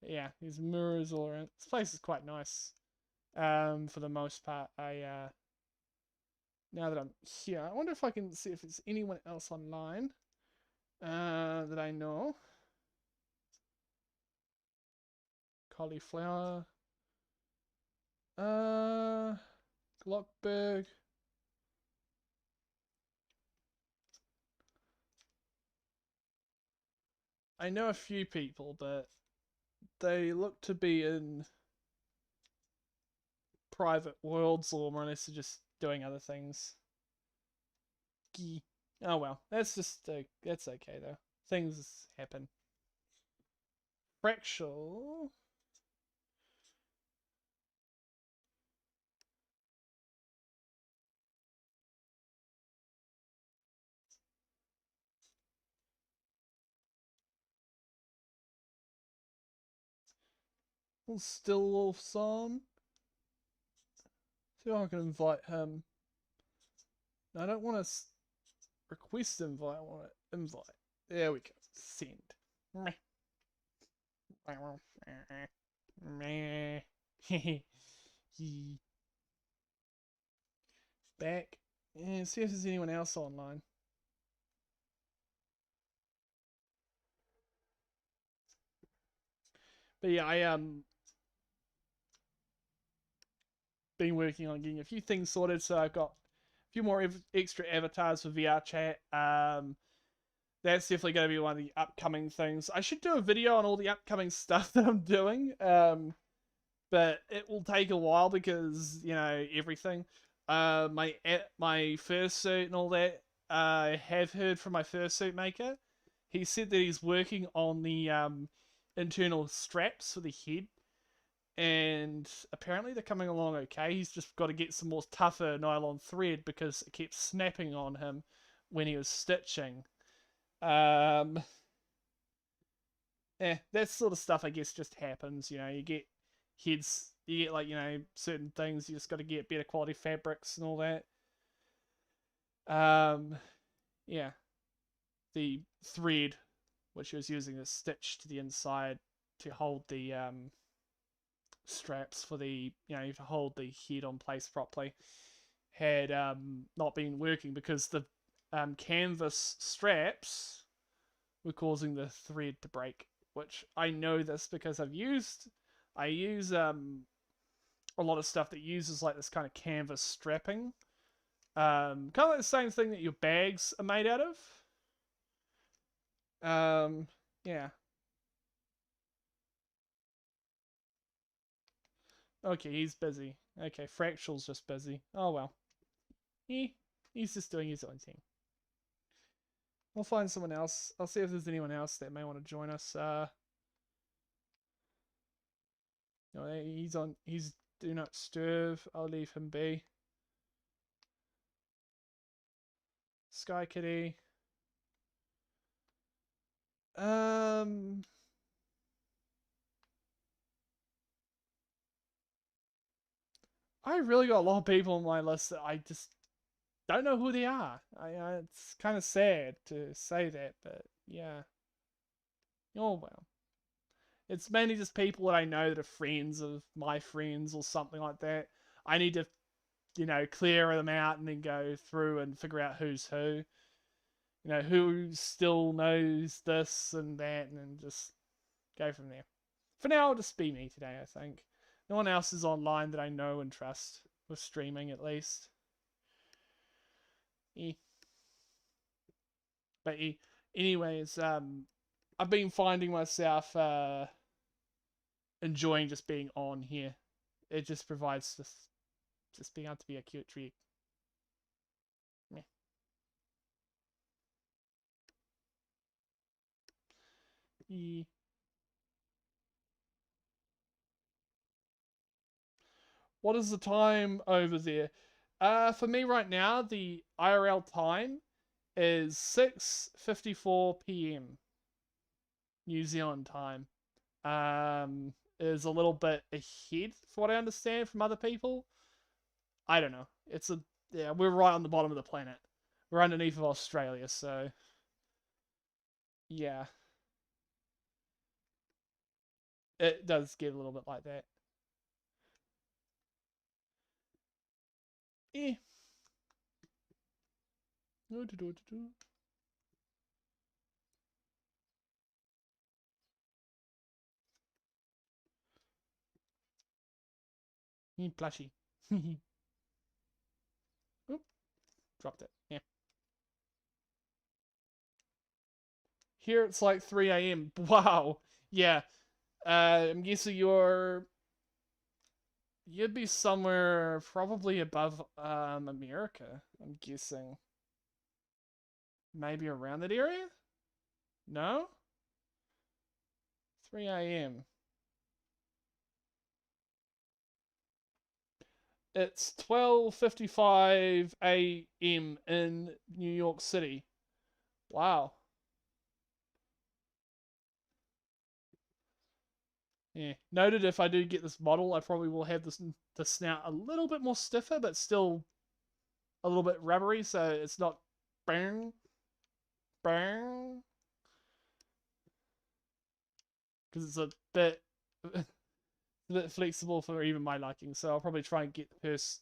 Yeah, there's mirrors all around. This place is quite nice. For the most part, now that I'm here, I wonder if I can see if there's anyone else online that I know. Cauliflower. Glockberg. I know a few people, but they look to be in private worlds or more or less just doing other things. Oh well, that's just that's okay though. Things happen. Fractal. Still Wolf's on. See if I can invite him. I don't want to request invite. I want to invite. There we go. Send. Back and see if there's anyone else online. But yeah, I been working on getting a few things sorted, so I've got a few more extra avatars for VR chat. That's definitely going to be one of the upcoming things. I should do a video on all the upcoming stuff that I'm doing, but it will take a while because everything. My fursuit and all that. I have heard from my fursuit maker. He said that he's working on the internal straps for the head, and apparently they're coming along okay. He's just got to get some more tougher nylon thread because it kept snapping on him when he was stitching. Um, that sort of stuff I guess just happens. You get heads, you get like certain things. You just got to get better quality fabrics and all that. Yeah, the thread which he was using is stitched to the inside to hold the straps for the to hold the head on place properly had not been working because the canvas straps were causing the thread to break, which I know this because I use a lot of stuff that uses like this kind of canvas strapping, kind of like the same thing that your bags are made out of. Yeah. Okay, he's busy. Okay, Fractal's just busy. Oh well. He's just doing his own thing. We'll find someone else. I'll see if there's anyone else that may want to join us. No, he's on. He's do not disturb. I'll leave him be. Sky Kitty. Um. I really got a lot of people on my list that I just don't know who they are. It's kind of sad to say that, but yeah. Oh well. It's mainly just people that I know that are friends of my friends or something like that. I need to, clear them out and then go through and figure out who's who. Who still knows this and that, and then just go from there. For now, I'll just be me today, I think. No one else is online that I know and trust, with streaming at least. Eh. But Anyways, I've been finding myself enjoying just being on here. It just provides just being able to be a cute treat. Yeah. Yeah. What is the time over there? For me right now, the IRL time is 6:54 p.m. New Zealand time. Is a little bit ahead, for what I understand from other people. I don't know. Yeah, we're right on the bottom of the planet. We're underneath of Australia, so yeah, it does get a little bit like that. Eh. Plushy. Oop, dropped it. Yeah. Here it's like 3 a.m. Wow. Yeah. I'm guessing you'd be somewhere probably above America. I'm guessing maybe around that area. No. 3 a.m. It's 12:55 a.m. in New York City. Wow. Yeah. Noted if I do get this model, I probably will have the snout a little bit more stiffer, but still a little bit rubbery, so it's not burn, burn, because it's a bit flexible for even my liking. So I'll probably try and get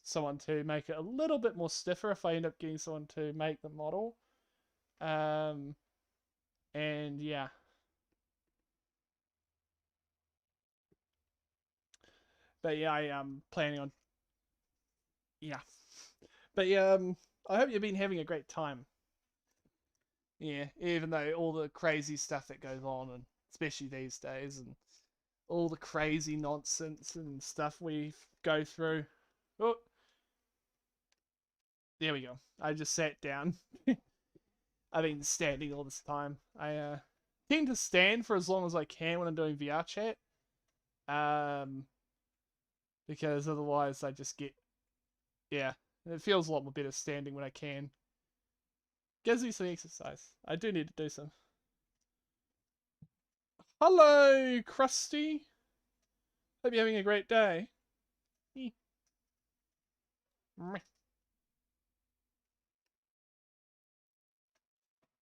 someone to make it a little bit more stiffer if I end up getting someone to make the model. Um, and yeah. But yeah, I am planning on yeah. But yeah, I hope you've been having a great time. Yeah, even though all the crazy stuff that goes on, and especially these days, and all the crazy nonsense and stuff we go through. Oh, there we go. I just sat down. I've been standing all this time. I tend to stand for as long as I can when I'm doing VR chat. Um, because otherwise I just get yeah. It feels a lot more better standing when I can. Gives me some exercise. I do need to do some. Hello, Krusty. Hope you're having a great day.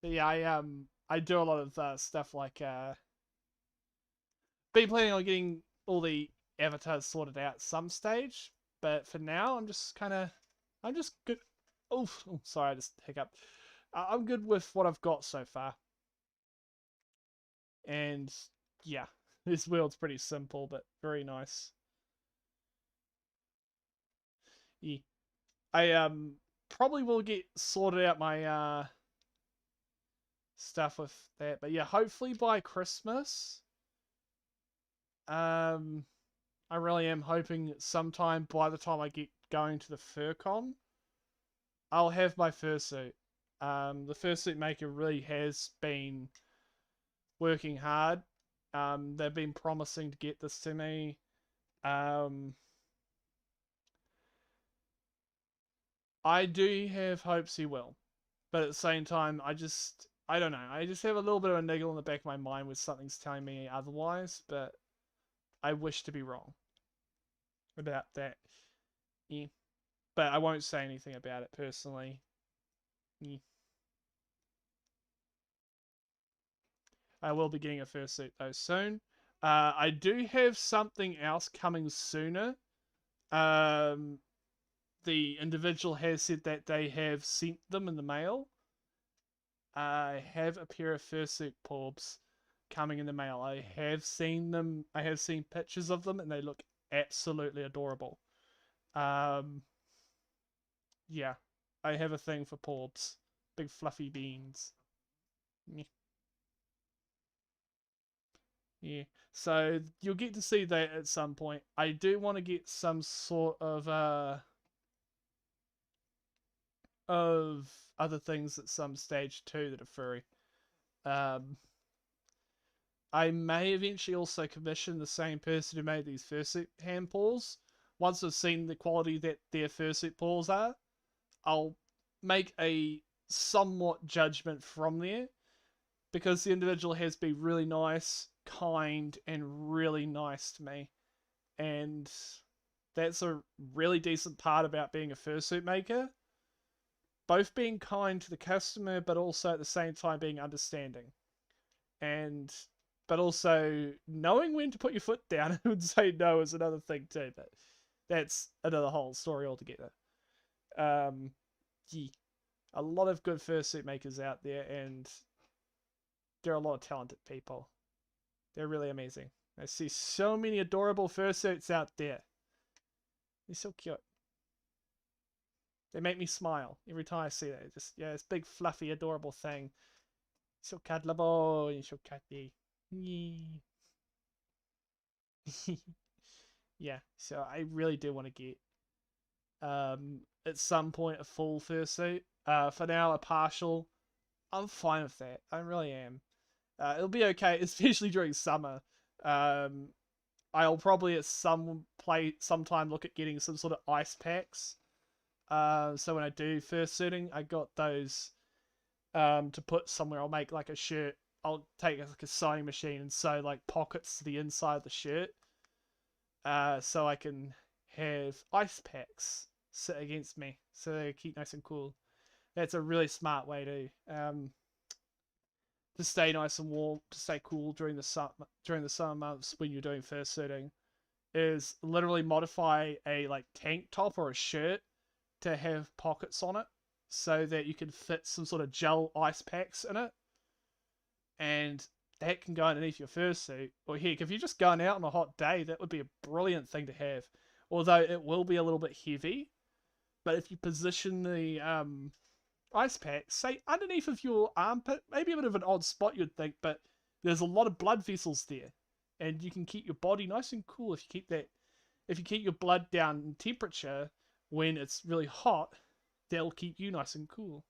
But yeah, I do a lot of stuff like been planning on getting all the avatars sorted out at some stage, but for now I'm just good. Oh, sorry, I just hiccuped. I'm good with what I've got so far, and yeah, this world's pretty simple but very nice. Yeah. I probably will get sorted out my stuff with that, but yeah, hopefully by Christmas. Um, I really am hoping sometime by the time I get going to the FurCon, I'll have my fursuit. The fursuit maker really has been working hard. They've been promising to get this to me. Um, I do have hopes he will, but at the same time, I don't know. I just have a little bit of a niggle in the back of my mind with something's telling me otherwise, but I wish to be wrong about that. Yeah. But I won't say anything about it personally. Yeah. I will be getting a fursuit though soon. I do have something else coming sooner. Um, the individual has said that they have sent them in the mail. I have a pair of fursuit porbs coming in the mail. I have seen them. I have seen pictures of them, and they look absolutely adorable. Um, yeah, I have a thing for porbs, big fluffy beans. Yeah. So you'll get to see that at some point. I do want to get some sort of other things at some stage too that are furry. Um, I may eventually also commission the same person who made these fursuit hand paws. Once I've seen the quality that their fursuit paws are, I'll make a somewhat judgment from there, because the individual has been really nice, kind, and really nice to me. And that's a really decent part about being a fursuit maker. Both being kind to the customer, but also at the same time being understanding. And but also knowing when to put your foot down and say no is another thing too. But that's another whole story altogether. Um, yeah, a lot of good fursuit makers out there, and there are a lot of talented people. They're really amazing. I see so many adorable fursuits out there. They're so cute. They make me smile every time I see that. Just yeah, this big fluffy adorable thing. So cuddleable and so cuddly. Yeah, so I really do want to get at some point a full fursuit. For now a partial. I'm fine with that. I really am. It'll be okay, especially during summer. Um, I'll probably at sometime look at getting some sort of ice packs. So when I do fursuiting, I got those to put somewhere. I'll make like a shirt. I'll take like a sewing machine and sew like pockets to the inside of the shirt, so I can have ice packs sit against me, so they keep nice and cool. That's a really smart way to stay nice and warm, to stay cool during the summer months when you're doing fursuiting. Is literally modify a like tank top or a shirt to have pockets on it, so that you can fit some sort of gel ice packs in it, and that can go underneath your fursuit. Or heck, if you're just going out on a hot day, that would be a brilliant thing to have. Although it will be a little bit heavy, but if you position the ice pack, say underneath of your armpit, maybe a bit of an odd spot you'd think, but there's a lot of blood vessels there, and you can keep your body nice and cool if you keep that. If you keep your blood down in temperature when it's really hot, that'll keep you nice and cool,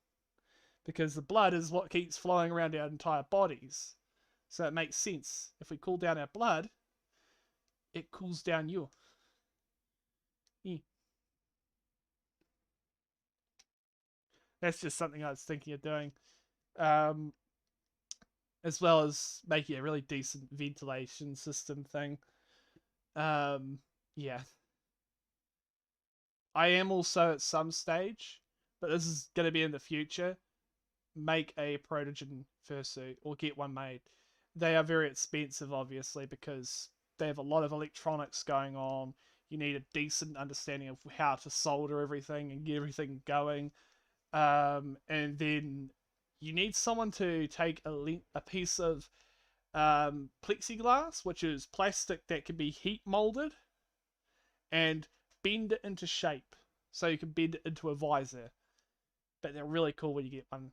because the blood is what keeps flowing around our entire bodies. So it makes sense. If we cool down our blood, it cools down you. Yeah. That's just something I was thinking of doing. Um, as well as making a really decent ventilation system thing. Um, yeah. I am also at some stage, but this is going to be in the future, make a protogen fursuit or get one made. They are very expensive, obviously, because they have a lot of electronics going on. You need a decent understanding of how to solder everything and get everything going. And then you need someone to take a piece of plexiglass, which is plastic that can be heat molded, and bend it into shape. So you can bend it into a visor. But they're really cool when you get one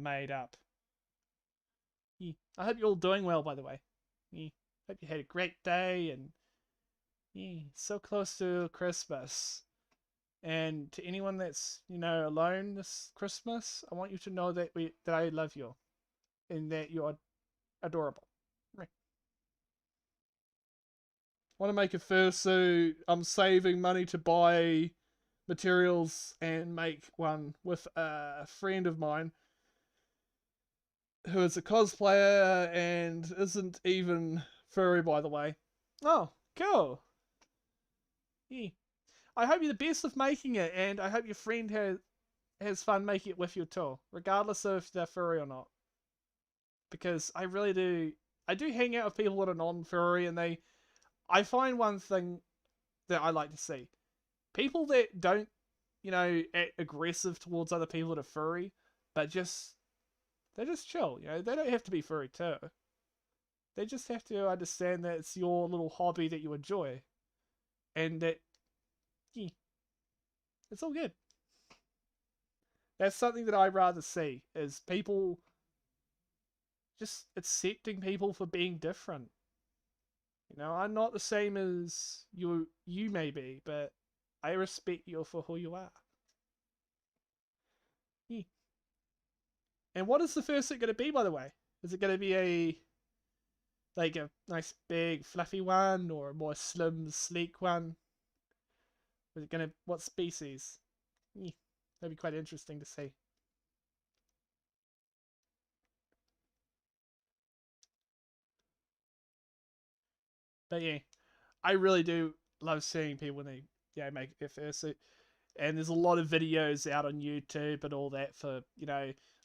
made up. Yeah. I hope you're all doing well, by the way. Yeah. Hope you had a great day, and yeah, so close to Christmas. And to anyone that's alone this Christmas, I want you to know that I love you and that you're adorable. Right. Want to make a fursuit? I'm saving money to buy materials and make one with a friend of mine who is a cosplayer and isn't even furry, by the way. Oh, cool. Yeah. I hope you're the best of making it, and I hope your friend has fun making it with you too, regardless of if they're furry or not. Because I really do. I do hang out with people that are non-furry, and I find one thing that I like to see: people that don't, act aggressive towards other people that are furry, but they're just chill. They don't have to be furry too. They just have to understand that it's your little hobby that you enjoy, and that yeah, it's all good. That's something that I'd rather see, is people just accepting people for being different. You know, I'm not the same as you may be, but I respect you for who you are. Yeah. And what is the first set going to be, by the way? Is it going to be a nice big fluffy one, or a more slim sleek one? Is it going to what species? Yeah. That'd be quite interesting to see. But yeah, I really do love seeing people when they make their first suit. And there's a lot of videos out on YouTube and all that for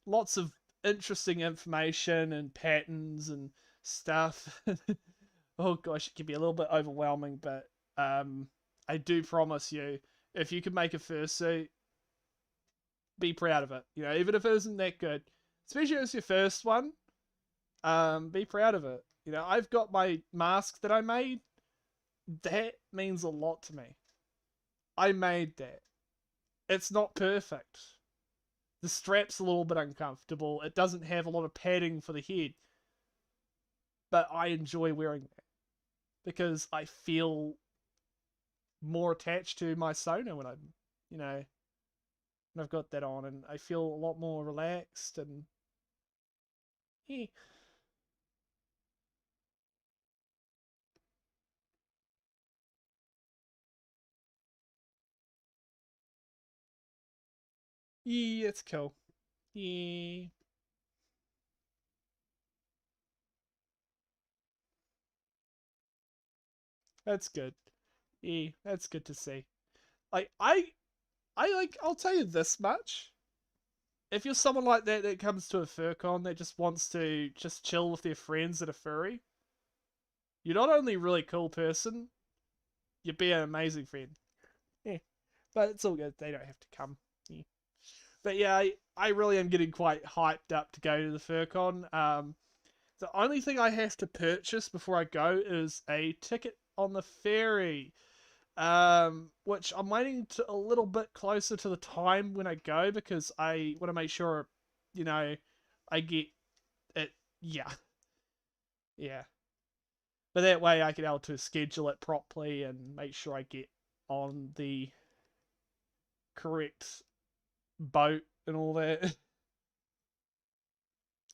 lots of interesting information and patterns and stuff. Oh gosh, it can be a little bit overwhelming, but I do promise you, if you can make a fursuit, be proud of it. Even if it isn't that good, especially if it's your first one, be proud of it. I've got my mask that I made. That means a lot to me. I made that. It's not perfect. The strap's a little bit uncomfortable. It doesn't have a lot of padding for the head. But I enjoy wearing that because I feel more attached to my Sona when when I've got that on, and I feel a lot more relaxed and yeah. Yeah, it's cool. Yeah, that's good. Yeah, that's good to see. Like I'll tell you this much. If you're someone like that comes to a fur con that just wants to just chill with their friends that are furry, you're not only a really cool person, you'd be an amazing friend. Yeah, but it's all good. They don't have to come. Yeah. But yeah, I really am getting quite hyped up to go to the fur con. The only thing I have to purchase before I go is a ticket on the ferry. Which I'm waiting to a little bit closer to the time when I go because I want to make sure, you know, I get it. Yeah, yeah. But that way I can able to schedule it properly and make sure I get on the correct boat and all that.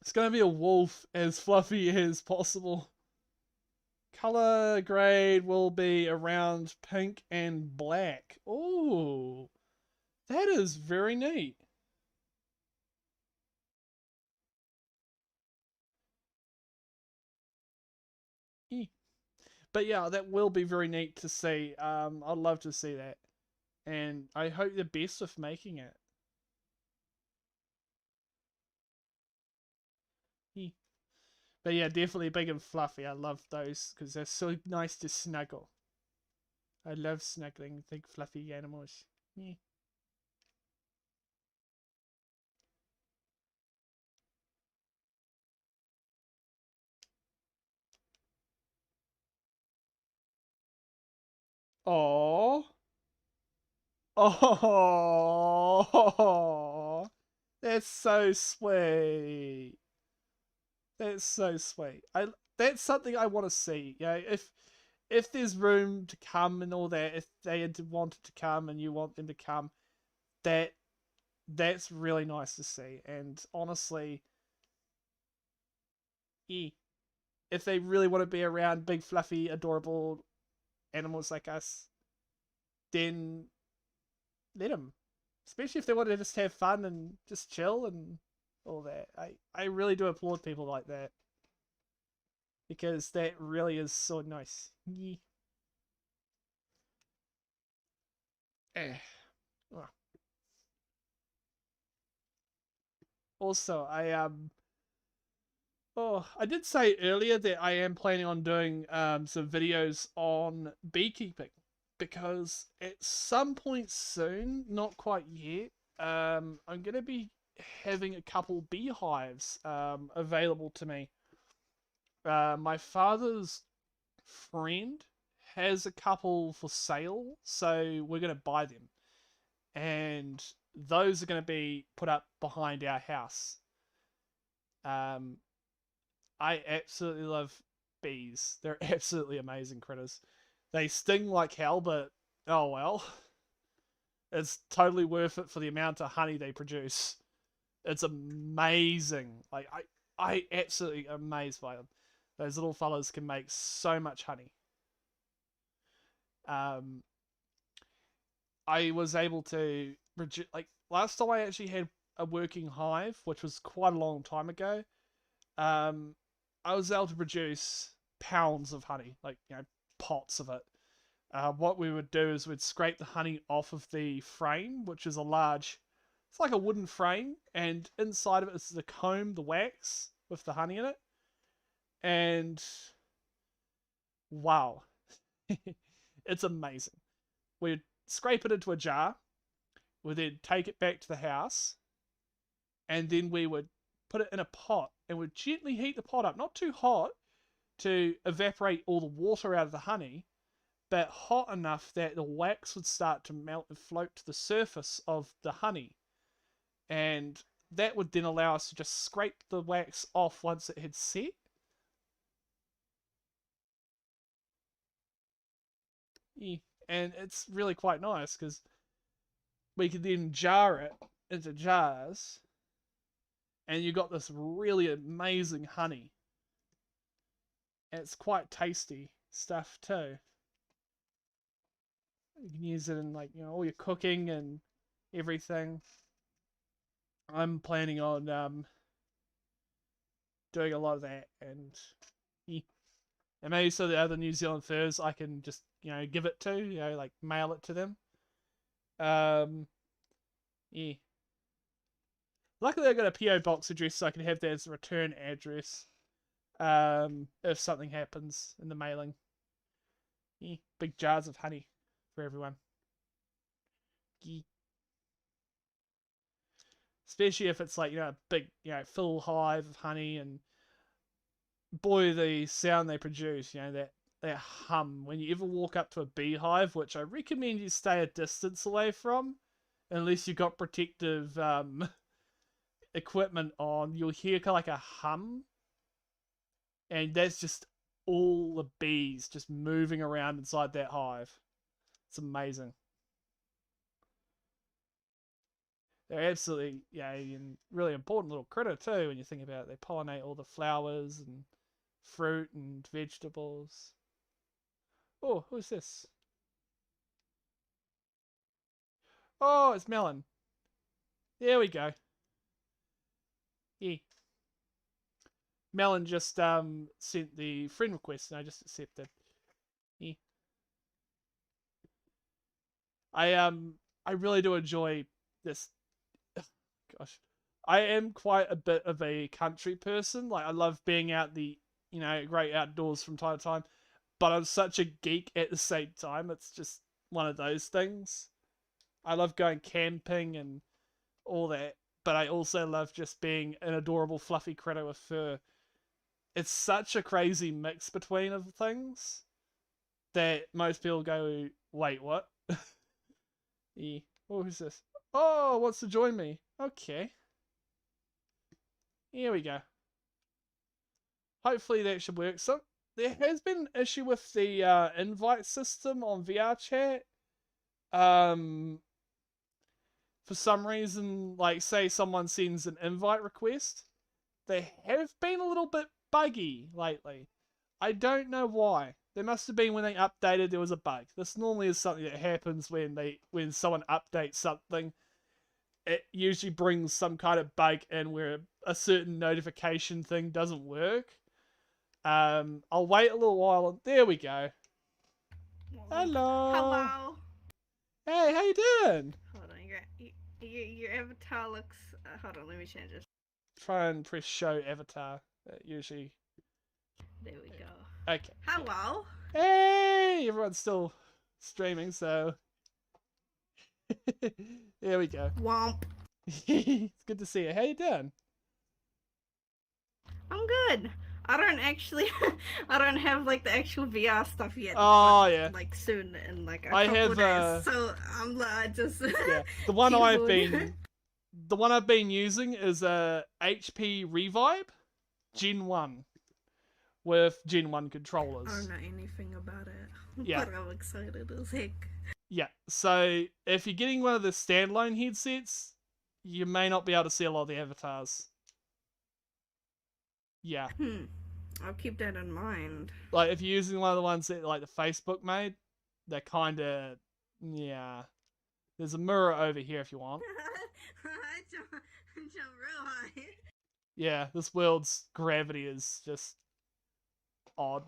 It's gonna be a wolf as fluffy as possible. Color grade will be around pink and black. Ooh, that is very neat. Yeah. But yeah, that will be very neat to see. I'd love to see that, and I hope the best with making it. Yeah. But yeah, definitely big and fluffy. I love those because they're so nice to snuggle. I love snuggling big fluffy animals. Yeah. Oh. Oh. That's so sweet. That's so sweet. That's something I want to see. If there's room to come and all that, if they had wanted to come and you want them to come, that that's really nice to see. And honestly, yeah, if they really want to be around big, fluffy, adorable animals like us, then let them. Especially if they want to just have fun and just chill and all that. I really do applaud people like that because that really is so nice. Yeah. Eh. Oh. Also, I did say earlier that I am planning on doing some videos on beekeeping because at some point soon, not quite yet, I'm gonna be having a couple beehives available to me. My father's friend has a couple for sale, so we're gonna buy them, and those are gonna be put up behind our house. Um, I absolutely love. bees. They're absolutely amazing critters. They sting like hell, but oh well. It's totally worth it for the amount of honey they produce. It's amazing. Like I absolutely amazed by them. Those little fellas can make so much honey. I was able to produce, like, last time I actually had a working hive, which was quite a long time ago. I was able to produce pounds of honey, like, pots of it. What we would do is we'd scrape the honey off of the frame, which is it's like a wooden frame, and inside of it is the comb, the wax, with the honey in it. And wow, it's amazing. We'd scrape it into a jar, we'd then take it back to the house, and then we would put it in a pot, and we'd gently heat the pot up, not too hot to evaporate all the water out of the honey, but hot enough that the wax would start to melt and float to the surface of the honey. And that would then allow us to just scrape the wax off once it had set. Yeah. And it's really quite nice because we could then jar it into jars, and you got this really amazing honey. And it's quite tasty stuff too. You can use it in, like, all your cooking and everything. I'm planning on doing a lot of that, and yeah. And maybe so the other New Zealand furs I can just give it to, like mail it to them. Yeah. Luckily I got a PO box address, so I can have that as a return address. If something happens in the mailing. Yeah. Big jars of honey for everyone. Yeah. Especially if it's like, a big, full hive of honey, and boy, the sound they produce, that hum. When you ever walk up to a beehive, which I recommend you stay a distance away from, unless you've got protective equipment on, you'll hear kind of like a hum. And that's just all the bees just moving around inside that hive. It's amazing. They're absolutely, and really important little critter too when you think about it. They pollinate all the flowers and fruit and vegetables. Oh, who's this? Oh, it's Melon. There we go. Yeah. Melon just sent the friend request and I just accepted. Yeah. I really do enjoy this. Gosh. I am quite a bit of a country person. Like, I love being out the, great outdoors from time to time. But I'm such a geek at the same time. It's just one of those things. I love going camping and all that. But I also love just being an adorable fluffy critter with fur. It's such a crazy mix between of things that most people go, wait, what? Yeah. Oh, who's this? Oh, wants to join me. Okay. Here we go. Hopefully that should work. So there has been an issue with the invite system on VR chat. For some reason, like, say someone sends an invite request, they have been a little bit buggy lately. I don't know why. There must have been when they updated, there was a bug. This normally is something that happens when someone updates something. It usually brings some kind of bug in where a certain notification thing doesn't work. I'll wait a little while, and there we go. Hello. Hello. Hey, how you doing? Hold on, your avatar looks. Hold on, let me change this. Try and press show avatar. Usually. There we go. Okay. Hello. Hey, everyone's still streaming, so there we go. Womp. It's good to see you. How you doing? I'm good. I don't have like the actual VR stuff yet. Oh, yeah. Like soon in like a I couple have, days. So I'm just. Yeah. The one I've been using is a HP Revive Gen 1, with Gen 1 I controllers. don't know anything about it, Yeah. but I'm excited as heck. Yeah, so if you're getting one of the standalone headsets, you may not be able to see a lot of the avatars. Yeah. I'll keep that in mind. Like, if you're using one of the ones that, like, the Facebook made, they're kind of, yeah. There's a mirror over here if you want. I jump real high. Yeah, this world's gravity is just odd.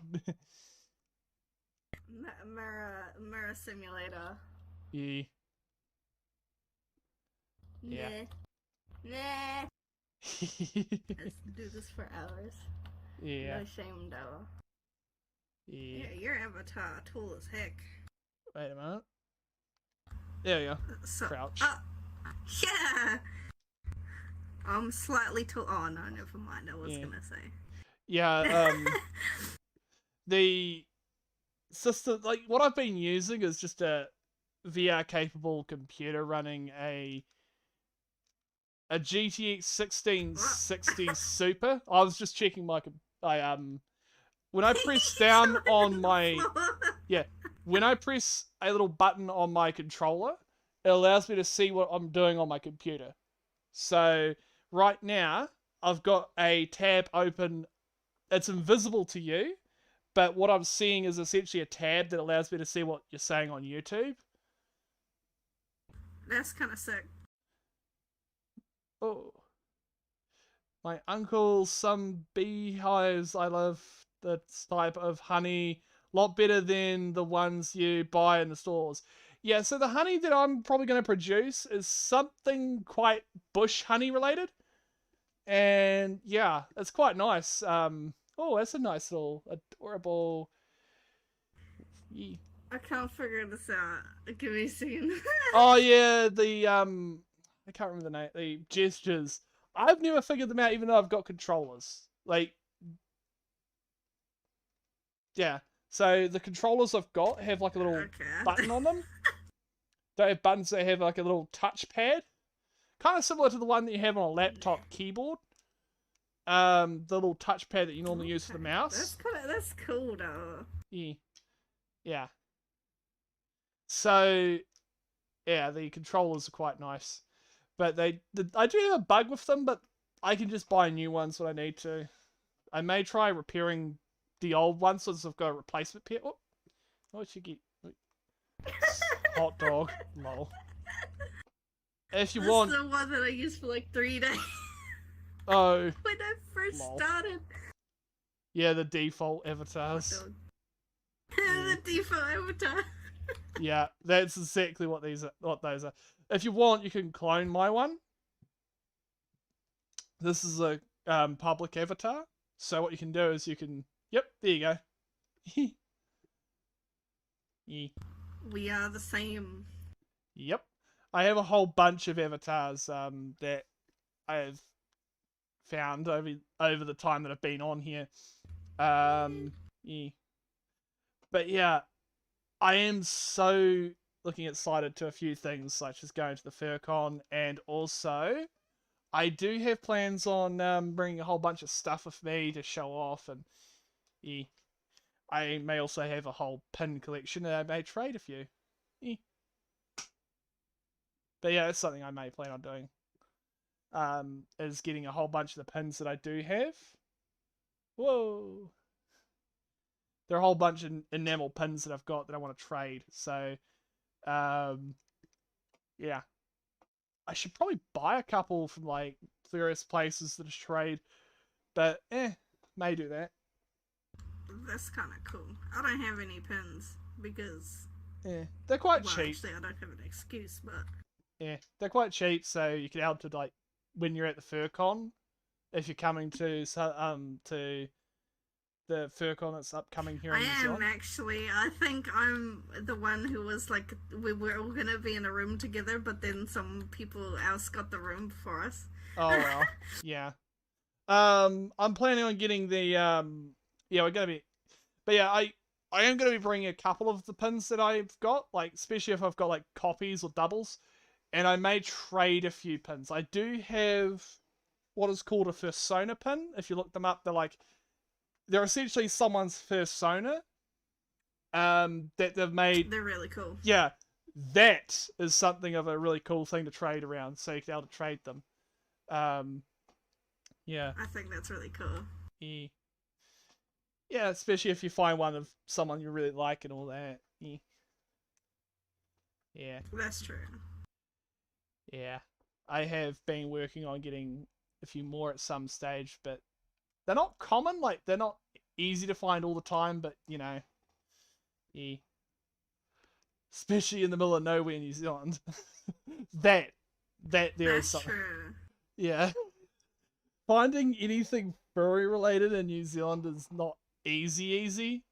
Mirror simulator. Yeah. Yeah. Nah. Let's do this for hours. Yeah. No shame though. Yeah. Yeah, your avatar tall as heck. Wait a minute. There we go. So, Crouch. Yeah. I'm slightly tall. Oh no, never mind. I was gonna say. Yeah. The system, like what I've been using, is just a VR capable computer running a GTX 1660 Super. I was just checking my when I press down on my when I press a little button on my controller, it allows me to see what I'm doing on my computer. So right now I've got a tab open. It's invisible to you, but what I'm seeing is essentially a tab that allows me to see what you're saying on YouTube. That's kind of sick. Oh. My uncle, some beehives. I love the type of honey. Lot better than the ones you buy in the stores. Yeah, so the honey that I'm probably going to produce is something quite bush honey related. And yeah, it's quite nice. Oh, that's a nice little adorable. Yeah. I can't figure this out. Give me a second. Oh yeah, the I can't remember the name. The gestures. I've never figured them out, even though I've got controllers. Like, yeah. So the controllers I've got have like a little button on them. They have buttons that have like a little touchpad, kind of similar to the one that you have on a laptop keyboard. The little touchpad that you normally use for the mouse. That's cool though. Yeah. Yeah. So, yeah, the controllers are quite nice, but I do have a bug with them, but I can just buy new ones when I need to. I may try repairing the old ones since I've got a replacement pair. Oh, what should you get? Hot dog. Lol. If you want. That's the one that I used for like 3 days. Oh. When I first started. Yeah, the default avatars. The default avatar. Yeah, that's exactly what those are. If you want, you can clone my one. This is a public avatar. So what you can do is you can. Yep, there you go. Yeah. We are the same. Yep. I have a whole bunch of avatars that I have found over the time that I've been on here. Yeah. But yeah, I am so looking excited to a few things, such as going to the FurCon, and also I do have plans on bringing a whole bunch of stuff with me to show off, and yeah, I may also have a whole pin collection that I may trade a few. Yeah. But yeah, that's something I may plan on doing. Is getting a whole bunch of the pins that I do have. Whoa. There are a whole bunch of enamel pins that I've got that I want to trade. So, yeah. I should probably buy a couple from, like, various places that I trade. But, may do that. That's kind of cool. I don't have any pins because... Yeah, they're quite cheap. Actually, I don't have an excuse, but... Yeah, they're quite cheap, so you can help to, like, when you're at the FurCon, if you're coming to the FurCon that's upcoming here in New Zealand. I am actually. I think I'm the one who was like, we were all gonna be in a room together, but then some people else got the room before us. Oh well, yeah. I'm planning on getting the yeah, we're gonna be, but yeah, I am gonna be bringing a couple of the pins that I've got, like especially if I've got like copies or doubles, and I may trade a few pins. I do have what is called a Fursona pin. If you look them up, they're like they're essentially someone's persona that they've made. They're really cool. Yeah, that is something of a really cool thing to trade around, so you can be able to trade them. Yeah. I think that's really cool. Yeah. Yeah, especially if you find one of someone you really like and all that. Yeah. Yeah. That's true. Yeah. I have been working on getting a few more at some stage, but they're not common. Like, they're not easy to find all the time, but, you know. Yeah. Especially in the middle of nowhere in New Zealand. that there is That's something. true. Yeah. Finding anything furry related in New Zealand is not easy,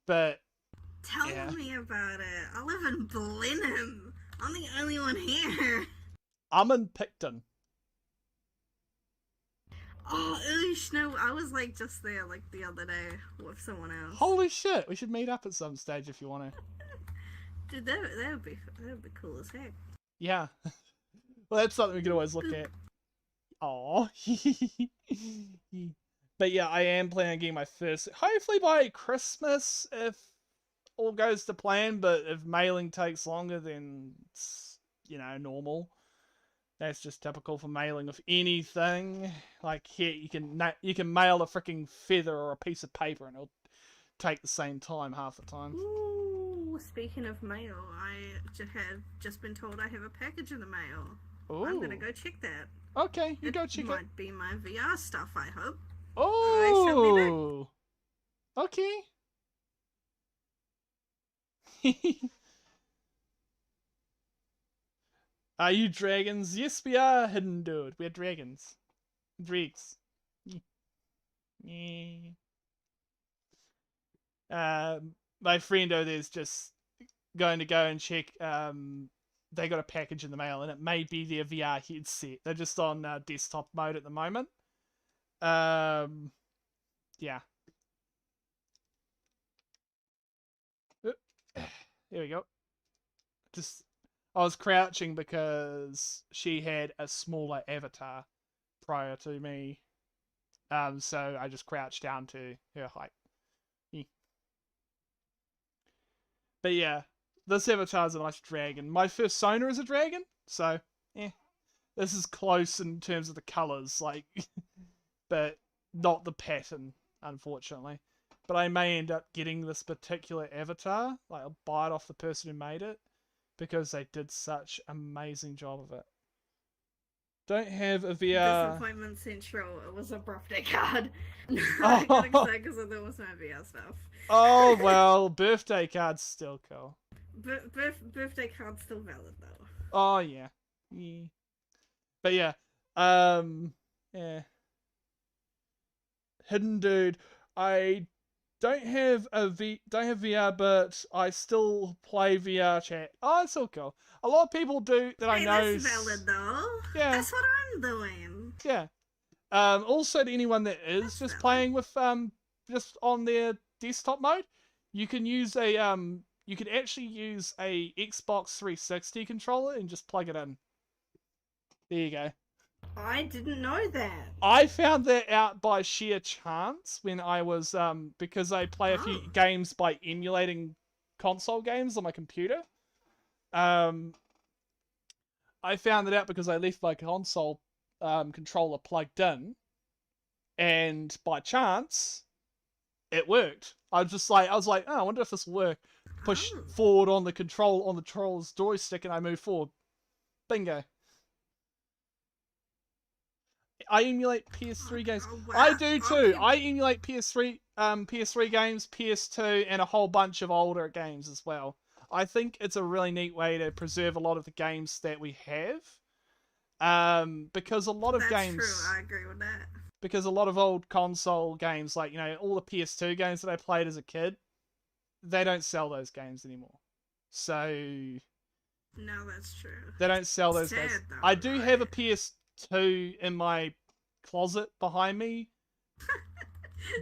but Tell yeah. me about it. I live in Blenheim. I'm the only one here. I'm in Picton. Oh, oosh, no, I was like just there like the other day with someone else. Holy shit, we should meet up at some stage if you want to. Dude, that would be cool as heck. Yeah. Well, that's something we can always look at. Aww. But yeah, I am planning on getting my first, hopefully by Christmas if all goes to plan, but if mailing takes longer then it's, you know, normal. That's just typical for mailing of anything. Like here, you can mail a freaking feather or a piece of paper, and it'll take the same time half the time. Ooh, speaking of mail, I have just been told I have a package in the mail. Ooh. I'm gonna go check that. Okay, you go check it. Might be my VR stuff, I hope. Oh. Okay. Are you dragons? Yes, we are, hidden dude. We're dragons. Dregs. Yeah. My friend over there's just going to go and check. They got a package in the mail, and it may be their VR headset. They're just on desktop mode at the moment. Yeah. There we go. I was crouching because she had a smaller avatar prior to me. So I just crouched down to her height. Yeah. But yeah, this avatar's a nice dragon. My persona is a dragon, so yeah. This is close in terms of the colours, like, but not the pattern, unfortunately. But I may end up getting this particular avatar. Like, I'll buy it off the person who made it, because they did such an amazing job of it. Don't have a VR. Disappointment Central. It was a birthday card. I got excited because it was my VR stuff. Oh well, birthday card's still cool. Birthday card's still valid though. Oh yeah. But yeah, yeah. Hidden dude. I don't have VR, but I still play VR chat. Oh, it's so cool. A lot of people do that. I know. That's valid though. Yeah. That's what I'm doing. Yeah. Also, to anyone that is just playing with just on their desktop mode, you can use a you can actually use a Xbox 360 controller and just plug it in. There you go. I didn't know that. I found that out by sheer chance when I was because I play a few games by emulating console games on my computer. I found it out because I left my console controller plugged in, and by chance, it worked. I was like, oh, I wonder if this will work. Push forward on the controller's joystick, and I move forward. Bingo. I emulate PS3 games. Oh, wow. I do too. I emulate PS3 games, PS2, and a whole bunch of older games as well. I think it's a really neat way to preserve a lot of the games that we have. Because a lot of games. That's true. I agree with that. Because a lot of old console games, like, you know, all the PS2 games that I played as a kid, they don't sell those games anymore. So. No, that's true. They don't sell those games. I do have a PS2 in my closet behind me,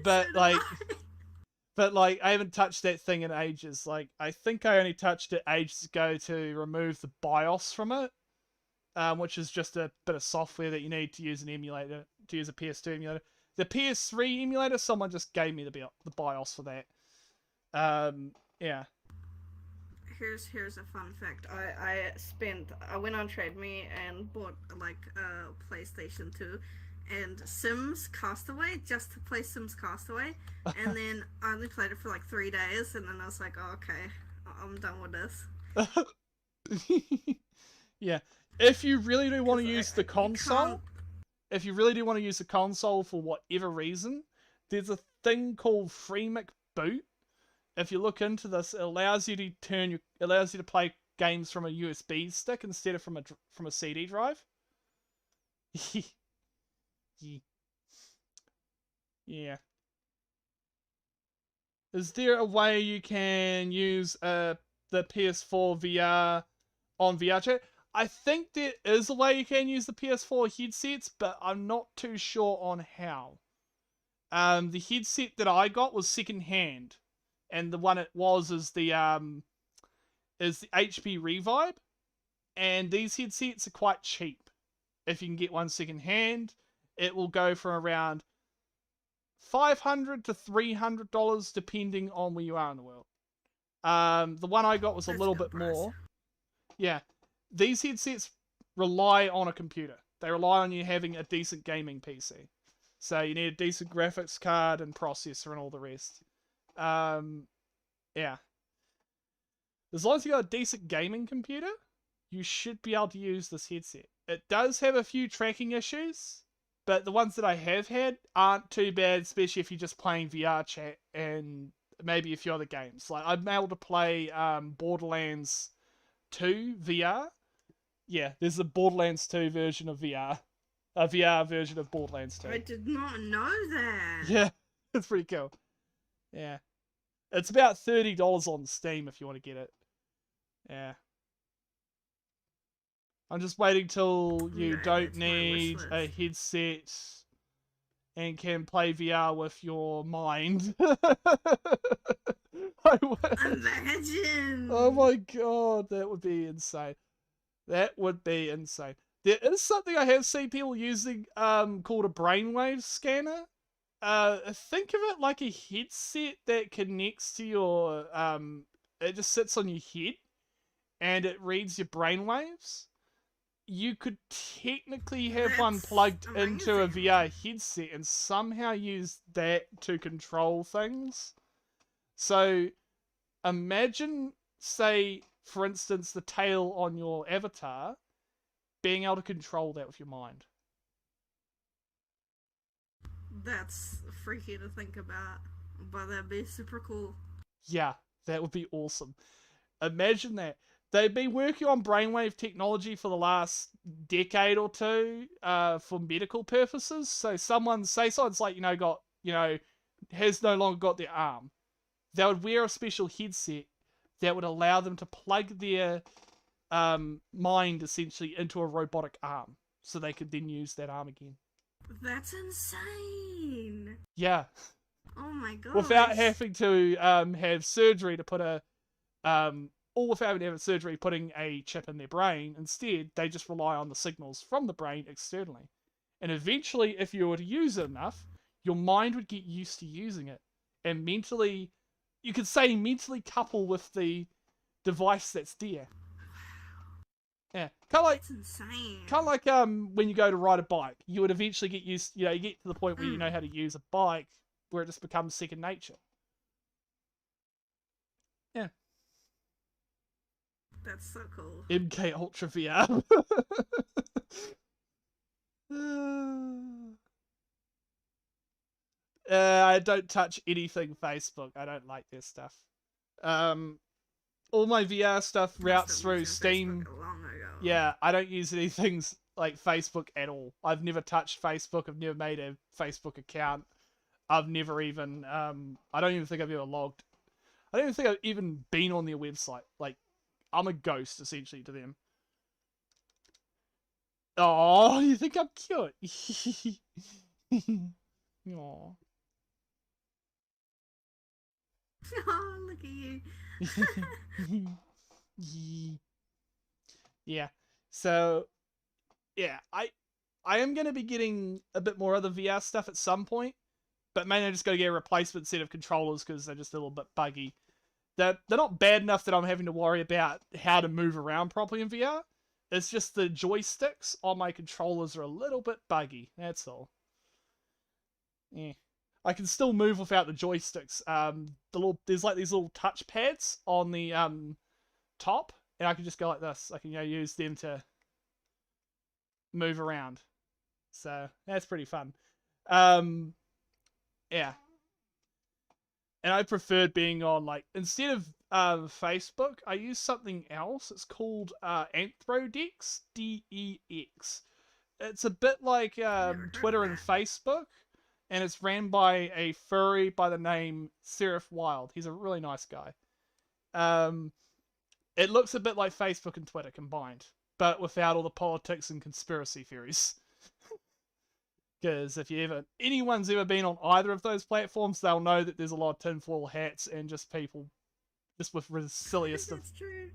but I haven't touched that thing in ages. Like, I think I only touched it ages ago to remove the BIOS from it, which is just a bit of software that you need to use an emulator, to use a PS2 emulator. The PS3 emulator, someone just gave me the BIOS for that. Yeah. Here's a fun fact. I went on TradeMe and bought like a PlayStation 2 and Sims Castaway just to play Sims Castaway, and then I only played it for like 3 days, and then I was like, oh, okay, I'm done with this. Yeah. If you really do want to 'Cause use the console, if you really do want to use the console for whatever reason, there's a thing called Freemic Boot. If you look into this, it allows you to play games from a USB stick instead of from a CD drive. Yeah. Is there a way you can use the PS4 VR on VR chat? I think there is a way you can use the PS4 headsets, but I'm not too sure on how. The headset that I got was second hand, and the one it was is the HP Revive, and these headsets are quite cheap. If you can get one second hand, it will go from around $500 to $300 depending on where you are in the world. The one I got was a little bit more. Yeah, these headsets rely on a computer. They rely on you having a decent gaming PC. So you need a decent graphics card and processor and all the rest. Yeah. As long as you got a decent gaming computer, you should be able to use this headset. It does have a few tracking issues, but the ones that I have had aren't too bad, especially if you're just playing VR chat and maybe a few other games. Like, I'm able to play Borderlands 2 VR. Yeah, there's a Borderlands 2 version of VR. A VR version of Borderlands 2. I did not know that. Yeah, it's pretty cool. Yeah. It's about $30 on Steam if you want to get it. Yeah. I'm just waiting till you don't need a headset and can play VR with your mind. Imagine! Oh my god, that would be insane. That would be insane. There is something I have seen people using called a brainwave scanner. Think of it like a headset that connects to your it just sits on your head and it reads your brainwaves. You could technically have one plugged into a VR headset and somehow use that to control things. So imagine, say, for instance, the tail on your avatar, being able to control that with your mind. That's freaky to think about, but that'd be super cool. Yeah, that would be awesome. Imagine that. They've been working on brainwave technology for the last decade or two for medical purposes. So someone's like, has no longer got their arm. They would wear a special headset that would allow them to plug their mind essentially into a robotic arm so they could then use that arm again. That's insane. Yeah. Oh my god. Without having to have surgery to put without having to have surgery putting a chip in their brain. Instead, they just rely on the signals from the brain externally. And eventually, if you were to use it enough, your mind would get used to using it. And mentally couple with the device that's there. Yeah, that's insane. Kind of like when you go to ride a bike, you would eventually get used. You get to the point where you know how to use a bike, where it just becomes second nature. Yeah, that's so cool. MK Ultra VR. I don't touch anything Facebook. I don't like their stuff. All my VR stuff routes through Steam. Yeah, I don't use anything like Facebook at all. I've never touched Facebook. I've never made a Facebook account. I've never even, I don't even think I've ever logged. I don't even think I've even been on their website. Like, I'm a ghost, essentially, to them. Oh, you think I'm cute? Aww. Oh, look at you. Yeah. So, yeah, I am going to be getting a bit more other VR stuff at some point, but mainly I'm just going to get a replacement set of controllers because they're just a little bit buggy. They're not bad enough that I'm having to worry about how to move around properly in VR. It's just the joysticks on my controllers are a little bit buggy. That's all. Yeah. I can still move without the joysticks. There's like these little touch pads on the top, and I can just go like this. I can use them to move around. So that's pretty fun. Yeah. And I preferred being on like instead of Facebook, I use something else. It's called anthrodex, DEX. It's a bit like Never heard of Twitter and that. Facebook, and it's ran by a furry by the name Seraph Wild. He's a really nice guy. It looks a bit like Facebook and Twitter combined, but without all the politics and conspiracy theories. Because if anyone's ever been on either of those platforms, they'll know that there's a lot of tinfoil hats and just people just with the silliest of. That's true.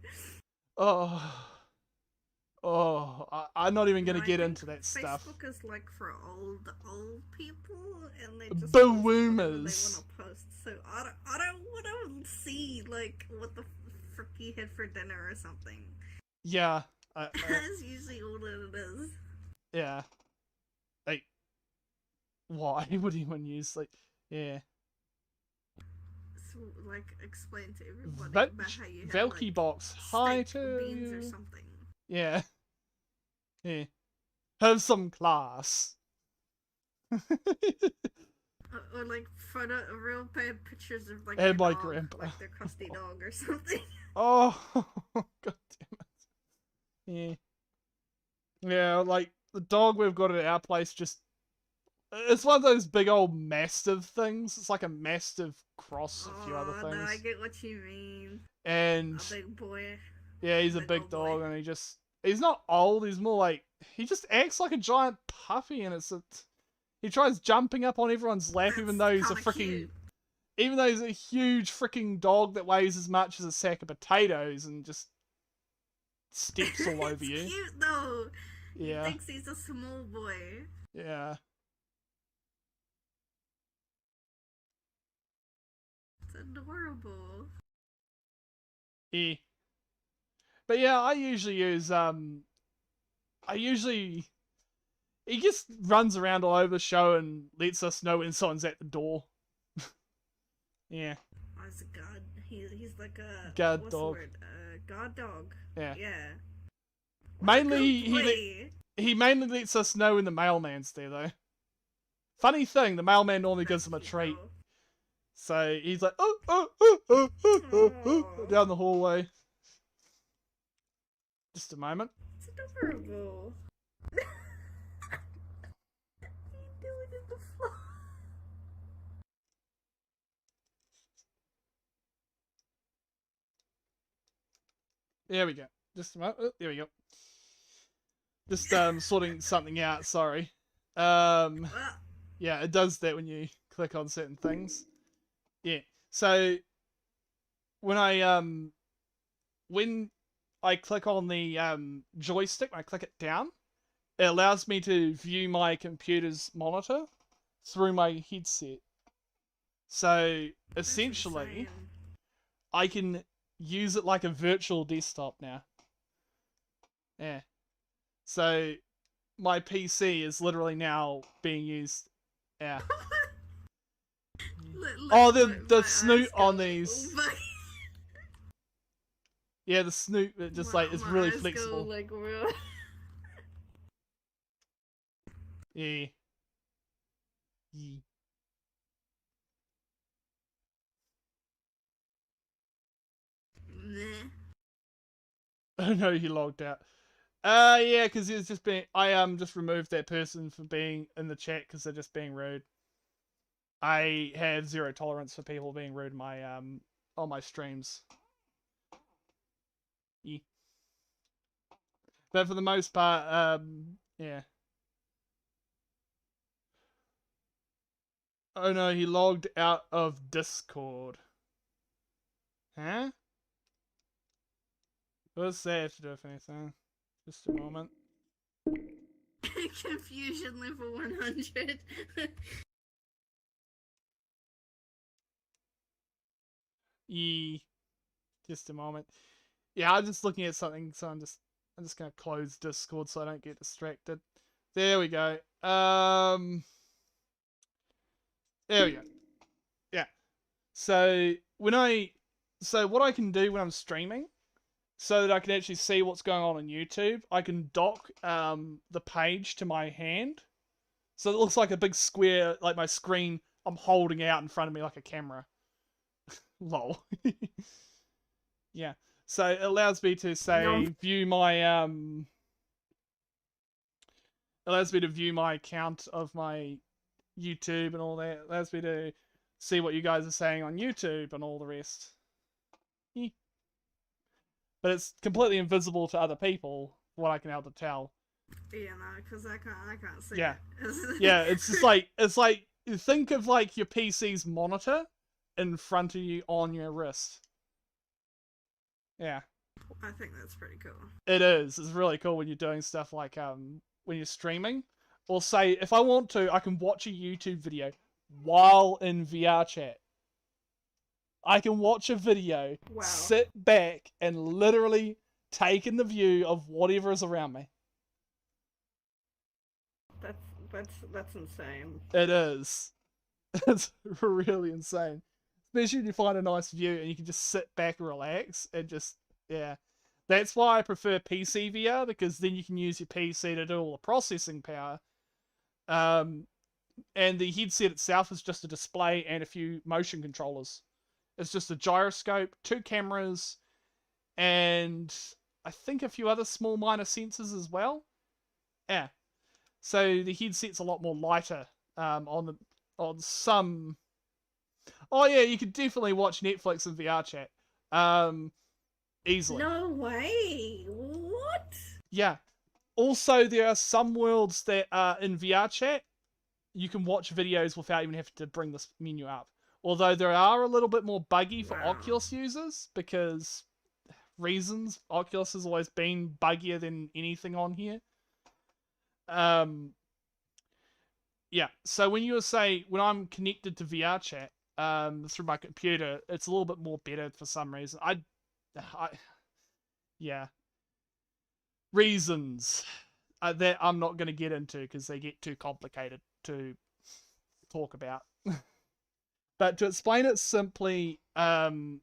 I'm not even gonna I get think into that stuff. Facebook is like for old people, and they just Boomers. whatever they want to post. So I don't want to see like what the frick you had for dinner or something. Yeah, That's usually all that it is. yeah. Like, why would anyone use like, yeah? So like, explain to everybody Vel- about how you have Velky like box, hi steak to beans or you. something. Yeah, yeah. Have some class. Or like real bad pictures of like And their my dog, grandpa. like their crusty dog or something. Oh, god damn it. Yeah. Yeah, like the dog we've got at our place it's one of those big old mastiff things. It's like a mastiff cross a few other Oh, things. no, I get what you mean. And A big boy. yeah, he's a big old dog boy. and he's not old, he's more like he just acts like a giant puppy and he tries jumping up on everyone's lap even though he's a kinda freaking cute. even though he's a huge freaking dog that weighs as much as a sack of potatoes and just steps all over It's you. cute though. Yeah. He thinks he's a small boy. Yeah. It's adorable. Yeah. But yeah, I usually use he just runs around all over the show and lets us know when someone's at the door. Yeah. Oh, he's a god. He's like a Guard what's dog. the word? God dog. Yeah. Yeah. Mainly Good he mainly lets us know when the mailman's there though. Funny thing, the mailman normally gives him a treat. though. So he's like, down the hallway. Just a moment. It's adorable. What are you doing in the floor? There we go. Just a moment. There we go. Just sorting something out. Sorry. Yeah, it does that when you click on certain things. Yeah. So when I click on the joystick, when I click it down, it allows me to view my computer's monitor through my headset. So essentially, I can use it like a virtual desktop now. Yeah. So my PC is literally now being used. Yeah. Oh, the snoot on these. Yeah, the snoot, it just like it's really flexible. Like real. Yeah. Yeah. Meh. Oh no, he logged out. Yeah, because it's just been. I just removed that person from being in the chat because they're just being rude. I have zero tolerance for people being rude in my on my streams. Yeah. But for the most part, yeah. Oh no, he logged out of Discord. Huh? What does that have to do with anything? Just a moment. Confusion level 100. Just a moment. Yeah, I'm just looking at something, so I'm just gonna close Discord so I don't get distracted. There we go. There we go. Yeah. So what I can do when I'm streaming, so that I can actually see what's going on YouTube, I can dock the page to my hand, so it looks like a big square, like my screen I'm holding out in front of me like a camera. Lol. Yeah. So it allows me to say No. view my allows me to view my account of my YouTube and all that. It allows me to see what you guys are saying on YouTube and all the rest. But it's completely invisible to other people, what I can able to tell. Yeah, no, because I can't see Yeah. it. Yeah, it's just it's like, think of like your PC's monitor in front of you on your wrist. Yeah. I think that's pretty cool. It is. It's really cool when you're doing stuff like when you're streaming. Or say, if I want to, I can watch a YouTube video while in VR chat. I can watch a video, Wow. sit back, and literally take in the view of whatever is around me. That's insane. It is. It's really insane. Especially when you find a nice view and you can just sit back and relax and just, yeah. That's why I prefer PC VR, because then you can use your PC to do all the processing power. And the headset itself is just a display and a few motion controllers. It's just a gyroscope, 2 cameras, and I think a few other small minor sensors as well. Yeah. So the headset's a lot more lighter on some. Oh yeah, you could definitely watch Netflix in VR chat. Easily. No way. What? Yeah. Also, there are some worlds that are in VR chat you can watch videos without even having to bring this menu up. Although they are a little bit more buggy for Oculus users, because reasons. Oculus has always been buggier than anything on here. Yeah, so when I'm connected to VR chat through my computer, it's a little bit more better for some reason. Yeah. Reasons that I'm not going to get into because they get too complicated to talk about. But to explain it simply, the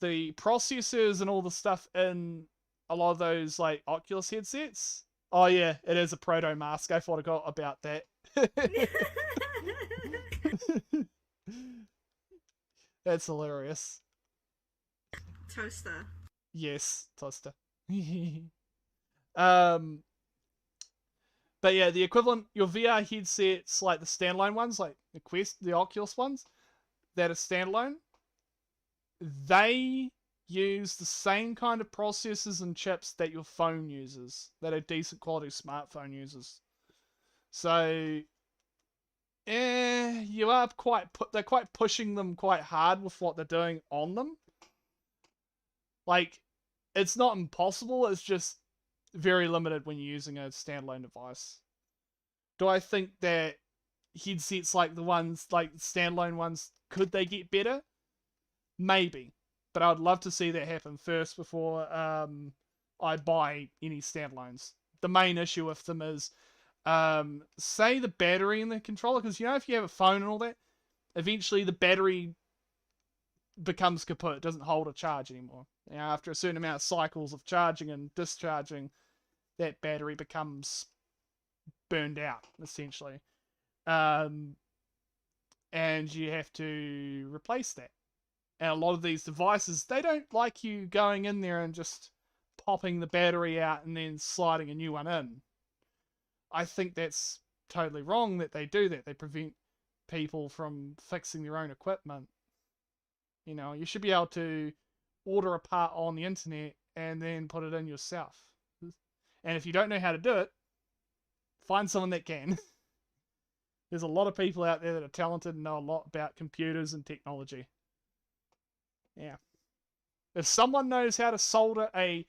processors and all the stuff in a lot of those like Oculus headsets. Oh yeah, it is a proto mask. I forgot about that. That's hilarious. Toaster. Yes, toaster. But yeah, the equivalent, your VR headsets, like the standalone ones, like the Quest, the Oculus ones, that are standalone, they use the same kind of processors and chips that your phone uses, that a decent quality smartphone uses. So, they're quite pushing them quite hard with what they're doing on them. Like, it's not impossible, it's just very limited when you're using a standalone device. Do I think that headsets like the ones, like standalone ones, could they get better? Maybe. But I'd love to see that happen first before I buy any standalones. The main issue with them is, say the battery in the controller, because if you have a phone and all that, eventually the battery becomes kaput. It doesn't hold a charge anymore. After a certain amount of cycles of charging and discharging, that battery becomes burned out, essentially. And you have to replace that. And a lot of these devices, they don't like you going in there and just popping the battery out and then sliding a new one in. I think that's totally wrong that they do that. They prevent people from fixing their own equipment. You should be able to order a part on the internet and then put it in yourself. And if you don't know how to do it, find someone that can. There's a lot of people out there that are talented and know a lot about computers and technology. Yeah. If someone knows how to solder a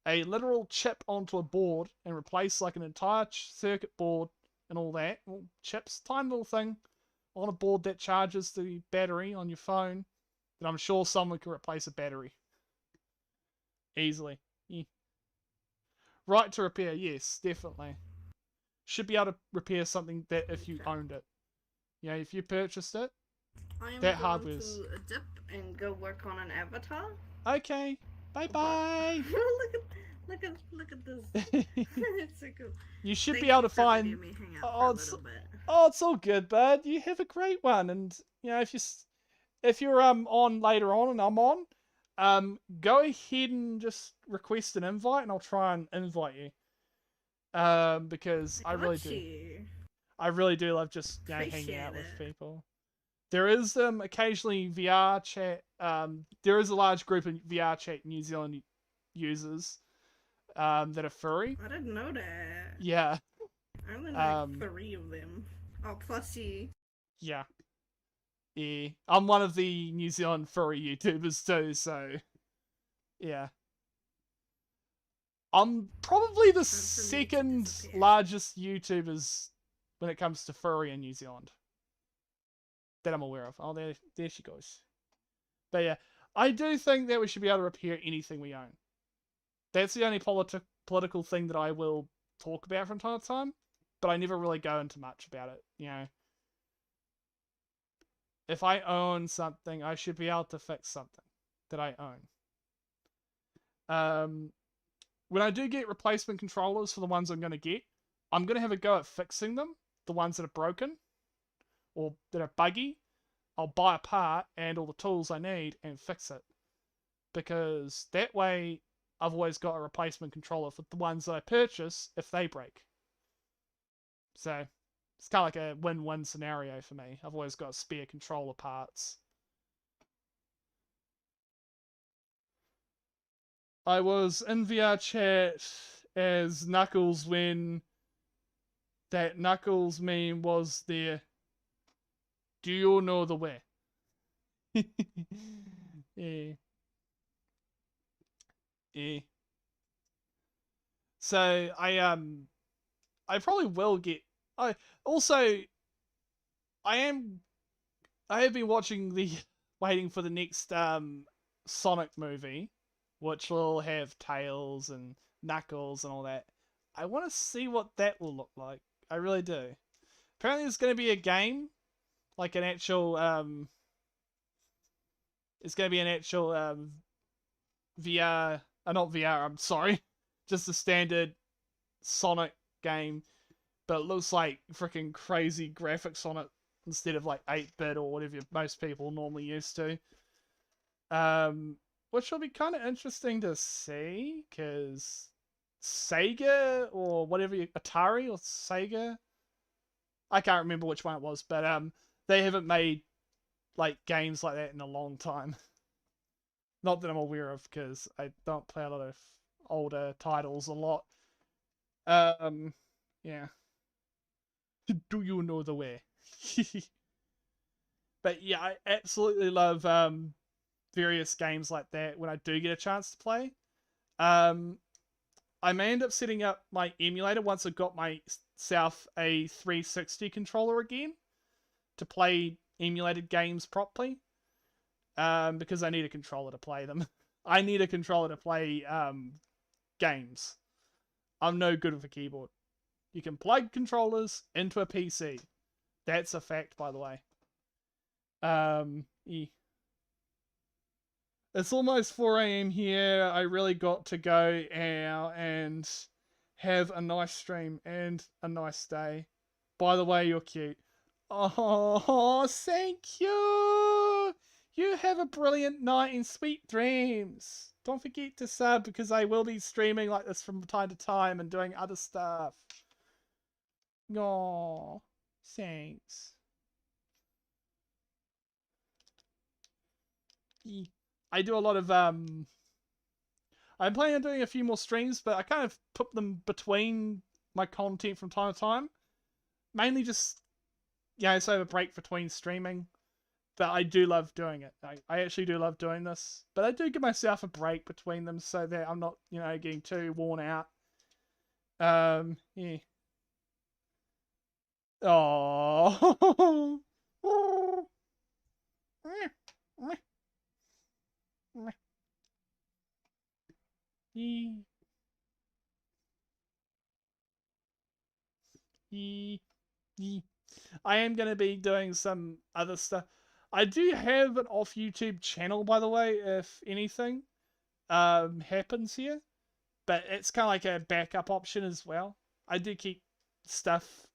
a literal chip onto a board and replace like an entire circuit board and all that. Well, chips, tiny little thing on a board that charges the battery on your phone, then I'm sure someone can replace a battery easily. Yeah. Right to repair, yes, definitely. Should be able to repair something that if you Okay. owned it. You know, if you purchased it, I am that going hardware's to dip and go work on an avatar. okay. Bye But bye. look at this. You It's so cool. should be Thank able you to for find. letting me hang out for Oh, a it's little bit. it's all good, bud. You have a great one, and you know if you're on later on and I'm on, go ahead and just request an invite, and I'll try and invite you. Because I got you. I really do love just hanging Appreciate out with it. people. There is occasionally VR chat. There is a large group of VR chat New Zealand users that are furry. I didn't know that. Yeah. I only like Um, 3 of them. Oh, plus you. yeah. Yeah. I'm one of the New Zealand furry YouTubers too, so yeah. I'm probably the Time for me to second disappear. largest YouTubers when it comes to furry in New Zealand that I'm aware of. Oh, there she goes. But yeah, I do think that we should be able to repair anything we own. That's the only political thing that I will talk about from time to time, but I never really go into much about it. You know, if I own something, I should be able to fix something that I own. When I do get replacement controllers for the ones I'm going to get, I'm going to have a go at fixing them, the ones that are broken or that are buggy. I'll buy a part and all the tools I need and fix it. Because that way, I've always got a replacement controller for the ones that I purchase if they break. So, it's kind of like a win-win scenario for me. I've always got spare controller parts. I was in VR chat as Knuckles when that Knuckles meme was there. Do you know the way? Yeah. Yeah. So I probably will get I also I have been watching the waiting for the next Sonic movie, which will have Tails and Knuckles and all that. I want to see what that will look like. I really do. Apparently there's going to be a game, like an actual it's going to be an actual VR, not VR, I'm sorry. Just a standard Sonic game, but it looks like freaking crazy graphics on it instead of like 8-bit or whatever most people normally used to. Which will be kind of interesting to see because Sega or whatever, Atari or Sega, I can't remember which one it was, but they haven't made like games like that in a long time. Not that I'm aware of because I don't play a lot of older titles a lot. Yeah. Do you know the way? But yeah, I absolutely love various games like that when I do get a chance to play. Um, I may end up setting up my emulator once I've got myself a 360 controller again to play emulated games properly. Because I need a controller to play them. I need a controller to play games. I'm no good with a keyboard. You can plug controllers into a PC. That's a fact, by the way. Yeah. It's almost 4 a.m. here. I really got to go out and have a nice stream and a nice day. By the way, you're cute. Oh, thank you. You have a brilliant night and sweet dreams. Don't forget to sub because I will be streaming like this from time to time and doing other stuff. Aw, thanks. I do a lot of I'm planning on doing a few more streams, but I kind of put them between my content from time to time. Mainly just so I have a break between streaming. But I do love doing it. I actually do love doing this. But I do give myself a break between them so that I'm not, getting too worn out. Yeah. Oh. I am going to be doing some other stuff. I do have an off YouTube channel, by the way, if anything happens here. But it's kind of like a backup option as well. I do keep stuff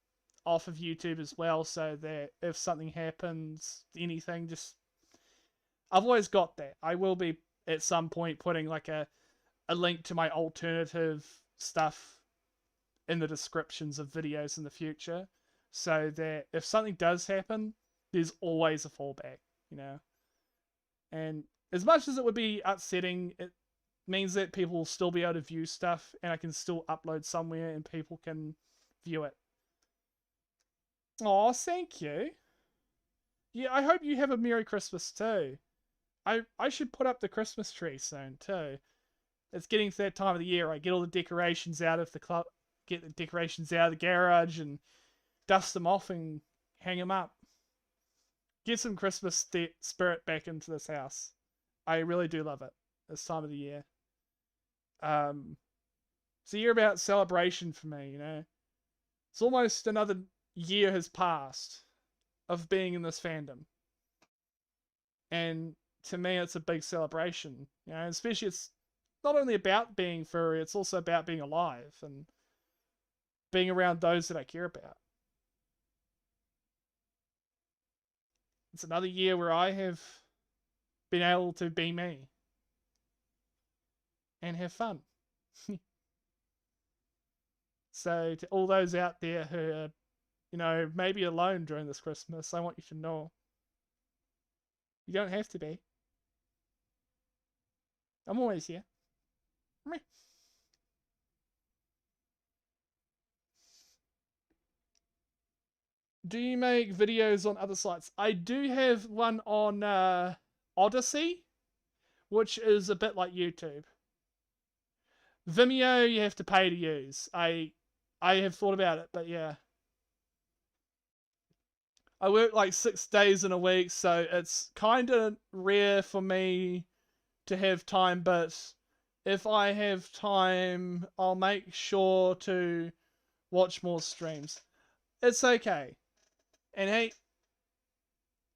off of YouTube as well, so that if something happens, anything, just I've always got that. I will be at some point putting like a link to my alternative stuff in the descriptions of videos in the future, so that if something does happen, there's always a fallback, you know. And as much as it would be upsetting, it means that people will still be able to view stuff, and I can still upload somewhere and people can view it. Oh, thank you. Yeah, I hope you have a Merry Christmas too. I should put up the Christmas tree soon too. It's getting to that time of the year. I get all the decorations out of the club, get the decorations out of the garage, and dust them off and hang them up. Get some Christmas spirit back into this house. I really do love it this time of the year. It's a year about celebration for me, you know. It's almost another year has passed of being in this fandom. And to me, it's a big celebration, you know, especially it's not only about being furry, it's also about being alive and being around those that I care about. It's another year where I have been able to be me and have fun. So to all those out there who are, maybe alone during this Christmas, I want you to know you don't have to be. I'm always here. Do you make videos on other sites? I do have one on Odyssey, which is a bit like YouTube. Vimeo, you have to pay to use. I have thought about it, but yeah. I work like 6 days in a week, so it's kind of rare for me to have time, but if I have time, I'll make sure to watch more streams. It's okay. And hey,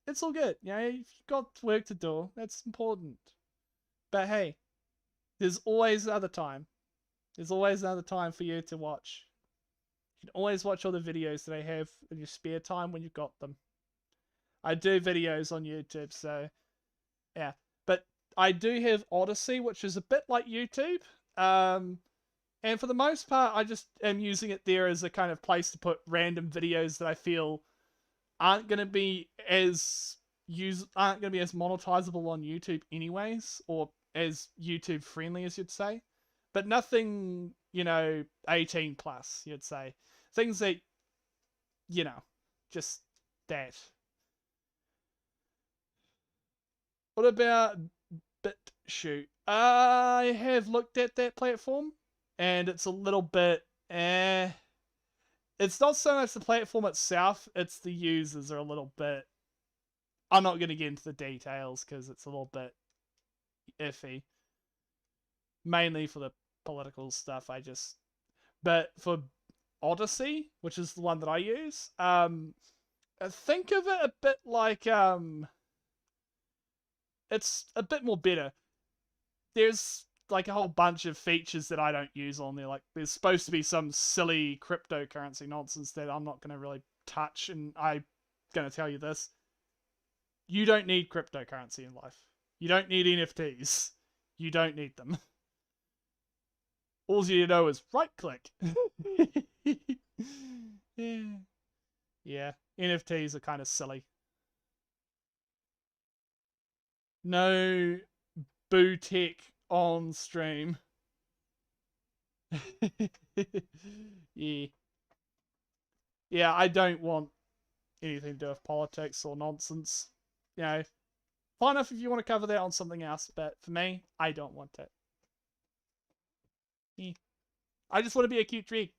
it's all good. You know, you've got work to do. That's important. But hey, there's always another time. There's always another time for you to watch. You can always watch all the videos that I have in your spare time when you've got them. I do videos on YouTube, so yeah. But I do have Odyssey, which is a bit like YouTube. And for the most part, I just am using it there as a kind of place to put random videos that I feel aren't going to be as monetizable on YouTube anyways, or as YouTube friendly as you'd say. But nothing, 18 plus, you'd say. Things that, just that. What about BitChute? I have looked at that platform, and it's a little bit It's not so much the platform itself, it's the users are a little bit... I'm not going to get into the details because it's a little bit iffy. Mainly for the political stuff, But for Odyssey, which is the one that I use, think of it a bit like... It's a bit more better. There's like a whole bunch of features that I don't use on there. Like there's supposed to be some silly cryptocurrency nonsense that I'm not going to really touch, and I'm going to tell you this. You don't need cryptocurrency in life. You don't need NFTs. You don't need them. All you know is right click. Yeah, NFTs are kind of silly. No boo tech on stream. Yeah. Yeah, I don't want anything to do with politics or nonsense. you know, fine enough if you want to cover that on something else, but for me, I don't want it. I just want to be a cute tree.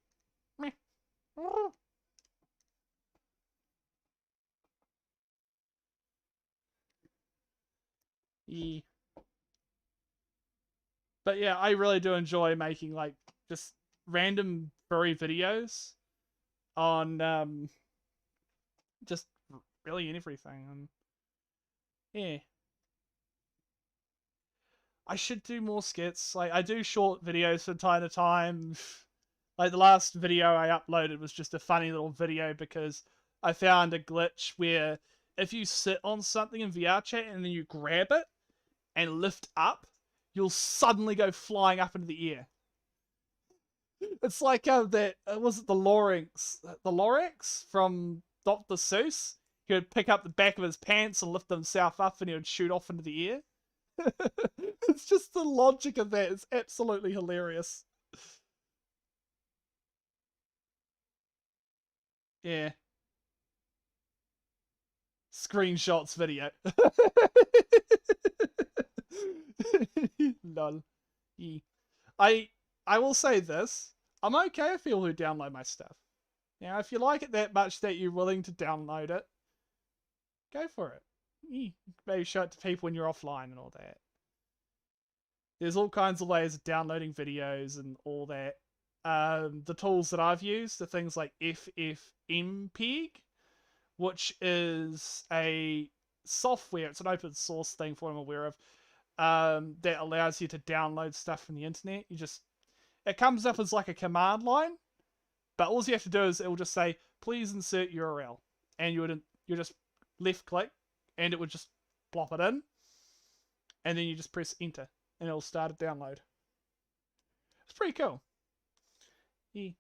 Yeah. But yeah, I really do enjoy making like just random furry videos on just really everything. And yeah, I should do more skits. Like I do short videos from time to time. Like the last video I uploaded was just a funny little video because I found a glitch where if you sit on something in VR chat and then you grab it and lift up, you'll suddenly go flying up into the air. It's like that was it the Lorax from Dr. Seuss. He would pick up the back of his pants and lift himself up, and he would shoot off into the air. It's just the logic of that is absolutely hilarious. Yeah. Screenshots video. Lol. Yeah. I I will say this. I'm okay with people who download my stuff. Now, if you like it that much that you're willing to download it, go for it. Maybe show it to people when you're offline and all that. There's all kinds of ways of downloading videos and all that. The tools that I've used are things like FFmpeg, which is a software. It's an open source thing, for what I'm aware of, that allows you to download stuff from the internet. It comes up as like a command line, but all you have to do is it will just say, please insert URL, and you just left click, and it would just plop it in, and then you just press enter, and it'll start a download. It's pretty cool. Yeah.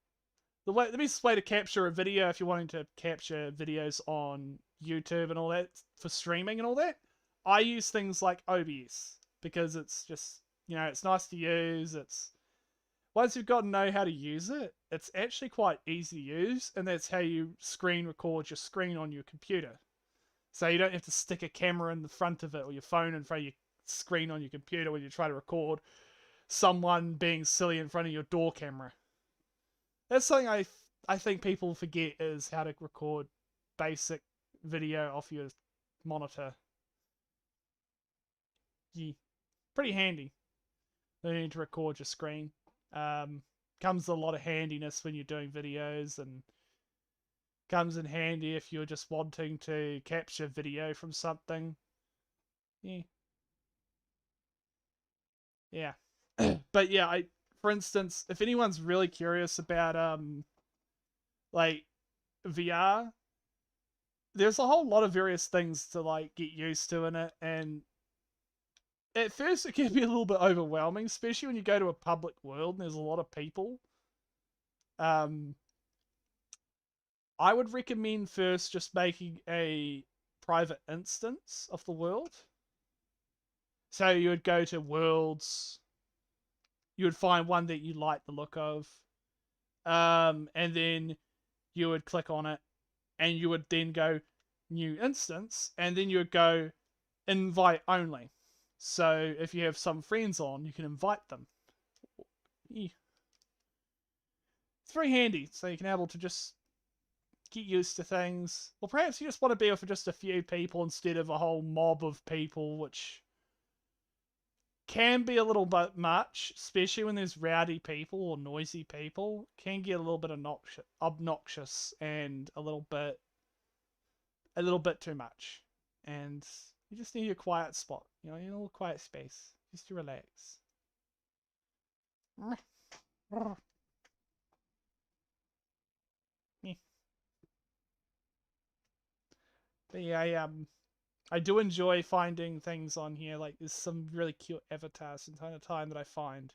The best way to capture a video, if you're wanting to capture videos on YouTube and all that for streaming and all that, I use things like OBS because it's just, it's nice to use. It's once you've got to know how to use it, it's actually quite easy to use, and that's how you screen record your screen on your computer. So you don't have to stick a camera in the front of it or your phone in front of your screen on your computer when you try to record someone being silly in front of your door camera. That's something I think people forget is how to record basic video off your monitor. Yeah, pretty handy. You need to record your screen. Comes a lot of handiness when you're doing videos, and comes in handy if you're just wanting to capture video from something. Yeah. Yeah. But yeah, for instance, if anyone's really curious about like VR, there's a whole lot of various things to like get used to in it, and at first it can be a little bit overwhelming, especially when you go to a public world and there's a lot of people. I would recommend first just making a private instance of the world. So you would go to worlds, you would find one that you like the look of, and then you would click on it, and you would then go new instance, and then you would go invite only. So if you have some friends on, you can invite them. It's very handy, so you can be able to just get used to things. Or perhaps you just want to be with just a few people instead of a whole mob of people, which can be a little bit much, especially when there's rowdy people or noisy people. Can get a little bit obnoxious and a little bit too much. And you just need a quiet spot, a little quiet space, just to relax. But yeah, I do enjoy finding things on here. Like there's some really cute avatars from time to time that I find.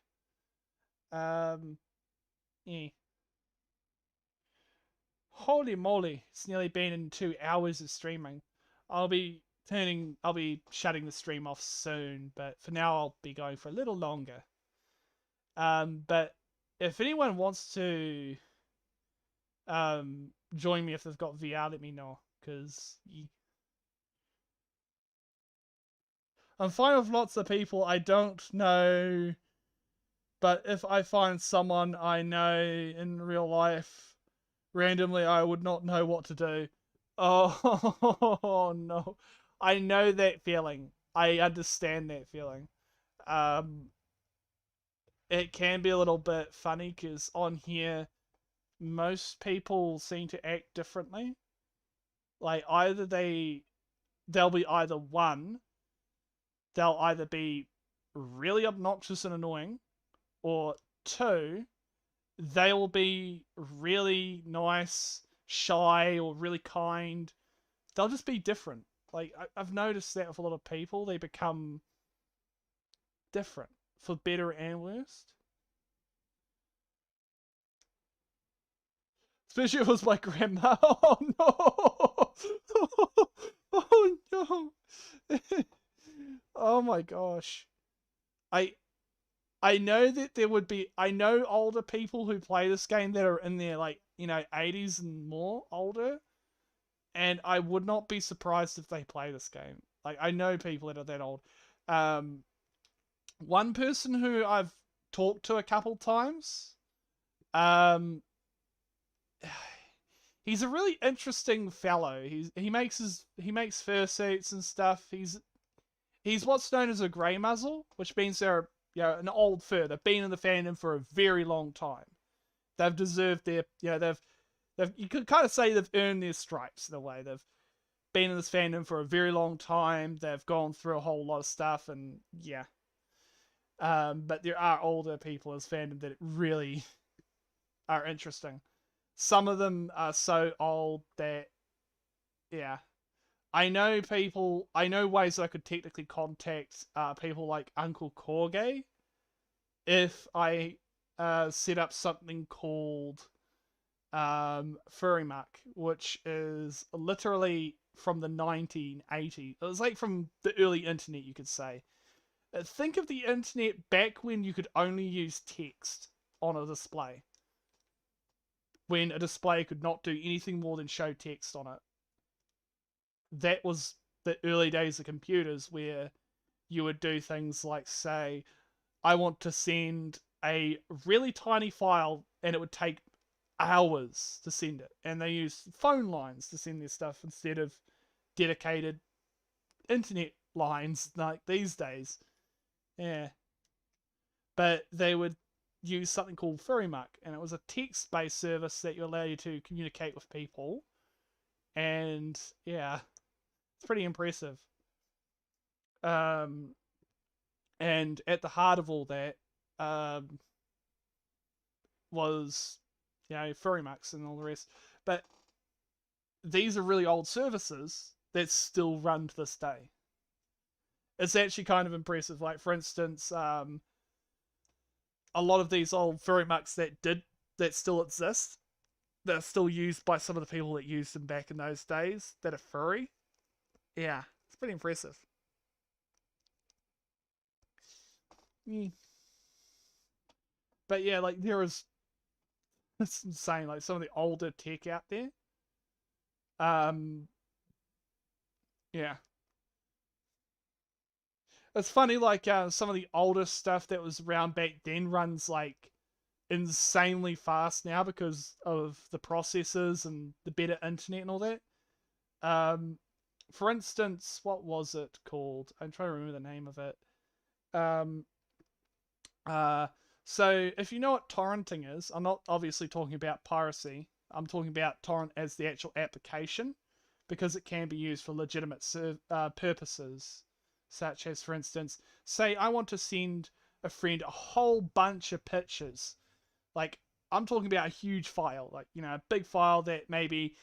Yeah. Holy moly! It's nearly been in 2 hours of streaming. I'll be shutting the stream off soon, but for now I'll be going for a little longer. But if anyone wants to join me if they've got VR, let me know, because I'm fine with lots of people I don't know, but if I find someone I know in real life randomly, I would not know what to do. Oh no. I know that feeling. I understand that feeling. Um, it can be a little bit funny because on here, most people seem to act differently. Like either they'll be either one, they'll either be really obnoxious and annoying, or two, they'll be really nice, shy, or really kind. They'll just be different. Like I've noticed that with a lot of people, they become different for better and worse. Especially if it was my grandma. Oh no! Oh no! Oh my gosh! I I know that there would be. I know older people who play this game that are in their like 80s and more older, and I would not be surprised if they play this game. Like I know people that are that old. Um, One person who I've talked to a couple times. Um, he's a really interesting fellow. He makes fursuits and stuff. He's what's known as a grey muzzle, which means they're an old fur. They've been in the fandom for a very long time. They've deserved their they've you could kind of say they've earned their stripes in a way. They've been in this fandom for a very long time. They've gone through a whole lot of stuff, and yeah. But there are older people in this fandom that really are interesting. Some of them are so old that yeah. I know ways that I could technically contact people like Uncle Corgay if I set up something called Furry Muck, which is literally from the 1980s. It was like from the early internet, you could say. Think of the internet back when you could only use text on a display. When a display could not do anything more than show text on it. That was the early days of computers where you would do things like say, I want to send a really tiny file and it would take hours to send it. And they used phone lines to send their stuff instead of dedicated internet lines like these days. Yeah. But they would use something called FurryMuck, and it was a text-based service that you allow you to communicate with people. And yeah, it's pretty impressive. Um, and at the heart of all that um, was, FurryMucks and all the rest. But these are really old services that still run to this day. It's actually kind of impressive. Like, for instance, a lot of these old FurryMucks that still exist, that are still used by some of the people that used them back in those days that are furry. Yeah, it's pretty impressive. Mm. But yeah, like there is, it's insane. Like some of the older tech out there. Um, yeah, it's funny. Like some of the older stuff that was around back then runs like insanely fast now because of the processors and the better internet and all that. Um, for instance, what was it called? I'm trying to remember the name of it. Um, uh, so if you know what torrenting is, I'm not obviously talking about piracy. I'm talking about torrent as the actual application because it can be used for legitimate purposes, such as, for instance, say I want to send a friend a whole bunch of pictures. Like, I'm talking about a huge file, like, a big file that maybe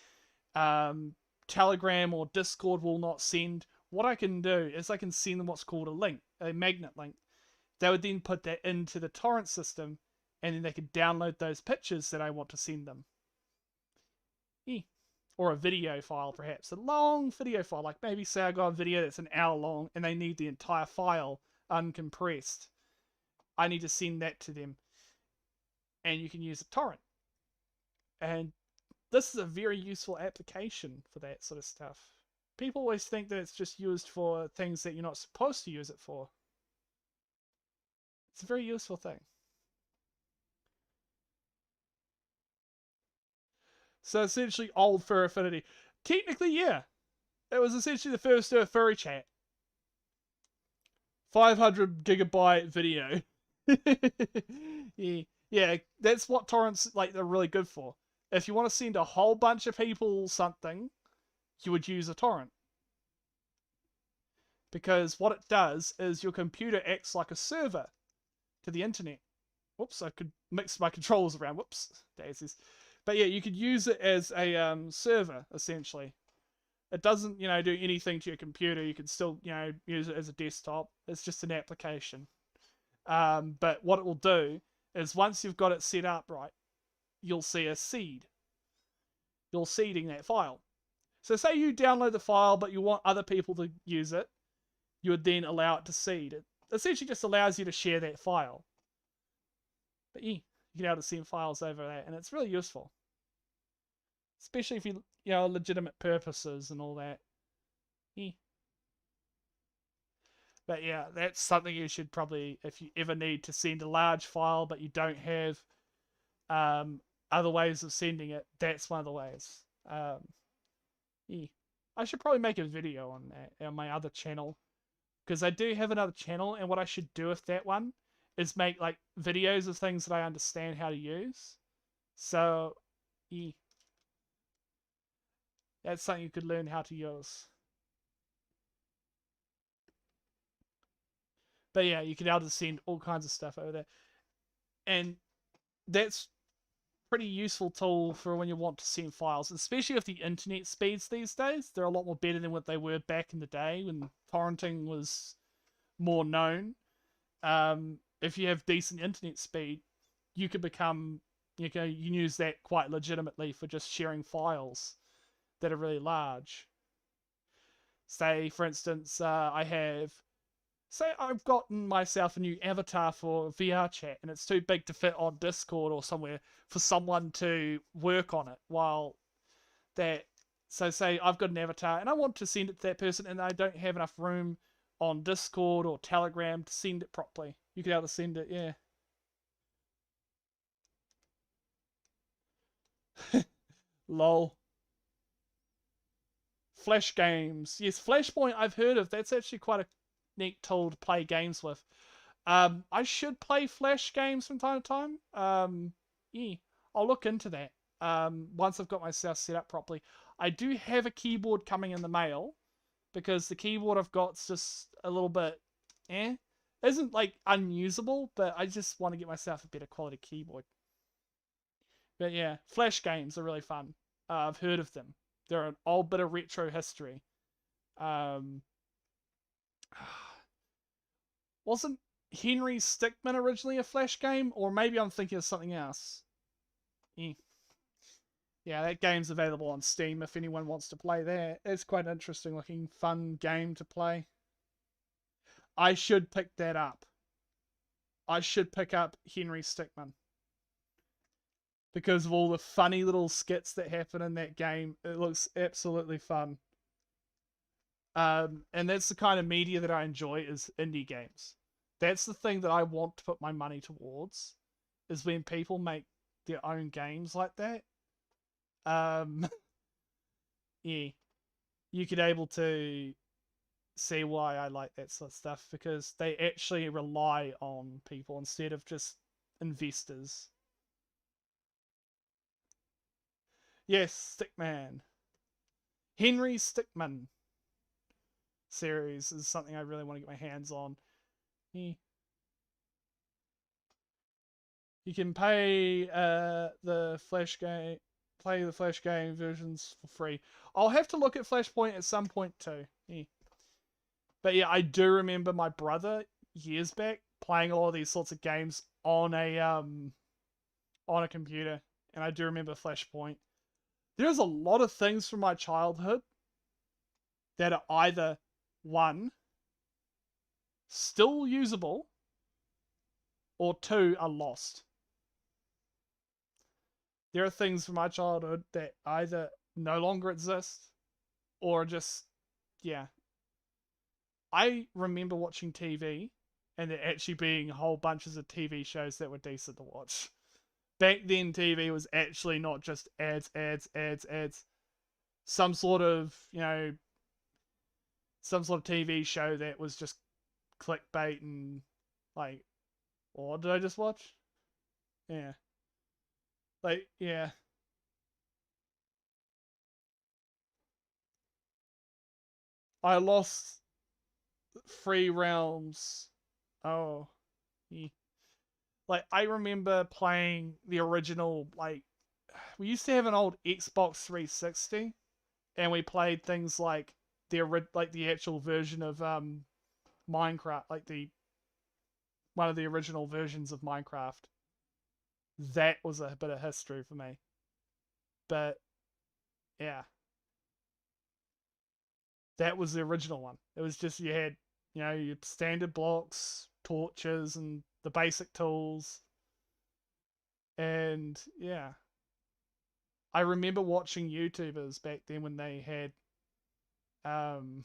um, Telegram or Discord will not send. What I can do is I can send them what's called a link, a magnet link. They would then put that into the torrent system, and then they could download those pictures that I want to send them. Yeah. Or a video file, perhaps. A long video file. Like maybe say I got a video that's an hour long and they need the entire file uncompressed. I need to send that to them. And you can use a torrent. And this is a very useful application for that sort of stuff. People always think that it's just used for things that you're not supposed to use it for. It's a very useful thing. So essentially, old fur affinity. Technically, yeah, it was essentially the first furry chat. 500 gigabyte video. Yeah, that's what torrents like they're really good for. If you want to send a whole bunch of people something, you would use a torrent. Because what it does is your computer acts like a server to the internet. Whoops, I could mix my controllers around. Whoops, daisies. But yeah, you could use it as a server, essentially. It doesn't, do anything to your computer. You can still, use it as a desktop. It's just an application. But what it will do is once you've got it set up right, you'll see a seed. You're seeding that file. So say you download the file, but you want other people to use it, you would then allow it to seed. It essentially just allows you to share that file. But yeah, you can be able to send files over that, and it's really useful. Especially if you, legitimate purposes and all that. Yeah. But yeah, that's something you should probably, if you ever need to send a large file, but you don't have other ways of sending it, that's one of the ways. Yeah. I should probably make a video on that on my other channel. Because I do have another channel, and what I should do with that one is make like videos of things that I understand how to use. So, yeah. That's something you could learn how to use. But yeah, you can be able to send all kinds of stuff over there. And that's pretty useful tool for when you want to send files, especially with the internet speeds these days. They're a lot more better than what they were back in the day when torrenting was more known. If you have decent internet speed, you could become, you can use that quite legitimately for just sharing files that are really large. Say, for instance, I've gotten myself a new avatar for VR chat, and it's too big to fit on Discord or somewhere for someone to work on it while that. So say I've got an avatar and I want to send it to that person, and I don't have enough room on Discord or Telegram to send it properly. You could be able to send it, yeah. Lol. Flash games. Yes, Flashpoint I've heard of. That's actually quite a neat tool to play games with. I should play Flash games from time to time. Yeah, I'll look into that. Once I've got myself set up properly. I do have a keyboard coming in the mail because the keyboard I've got's just a little bit, isn't like unusable, but I just want to get myself a better quality keyboard. But yeah, Flash games are really fun. I've heard of them. They're an old bit of retro history. Wasn't Henry Stickmin originally a Flash game? Or maybe I'm thinking of something else. Yeah, that game's available on Steam if anyone wants to play that. It's quite an interesting looking, fun game to play. I should pick that up. I should pick up Henry Stickmin. Because of all the funny little skits that happen in that game. It looks absolutely fun. And that's the kind of media that I enjoy, is indie games. That's the thing that I want to put my money towards, is when people make their own games like that. Yeah, you could able to see why I like that sort of stuff, because they actually rely on people instead of just investors. Yes, Stickman. Henry Stickmin series is something I really want to get my hands on. Yeah. You can pay the Flash game, play the Flash game versions for free. I'll have to look at Flashpoint at some point too. Yeah. But yeah, I do remember my brother years back playing all of these sorts of games on a computer, and I do remember Flashpoint. There's a lot of things from my childhood that are either one, still usable, or two, are lost. There are things from my childhood that either no longer exist or just yeah, I remember watching TV and there actually being whole bunches of TV shows that were decent to watch. Back then, TV was actually not just ads, ads, ads, ads. Some sort of, some sort of TV show that was just clickbait and like, what did I just watch? Yeah. Like, yeah. I lost 3 rounds. Oh, yeah. Like, I remember playing the original, like, we used to have an old Xbox 360, and we played things like the actual version of Minecraft, like the one of the original versions of Minecraft. That was a bit of history for me. But yeah, that was the original one. It was just you had, your standard blocks, torches, and the basic tools. And yeah, I remember watching YouTubers back then um,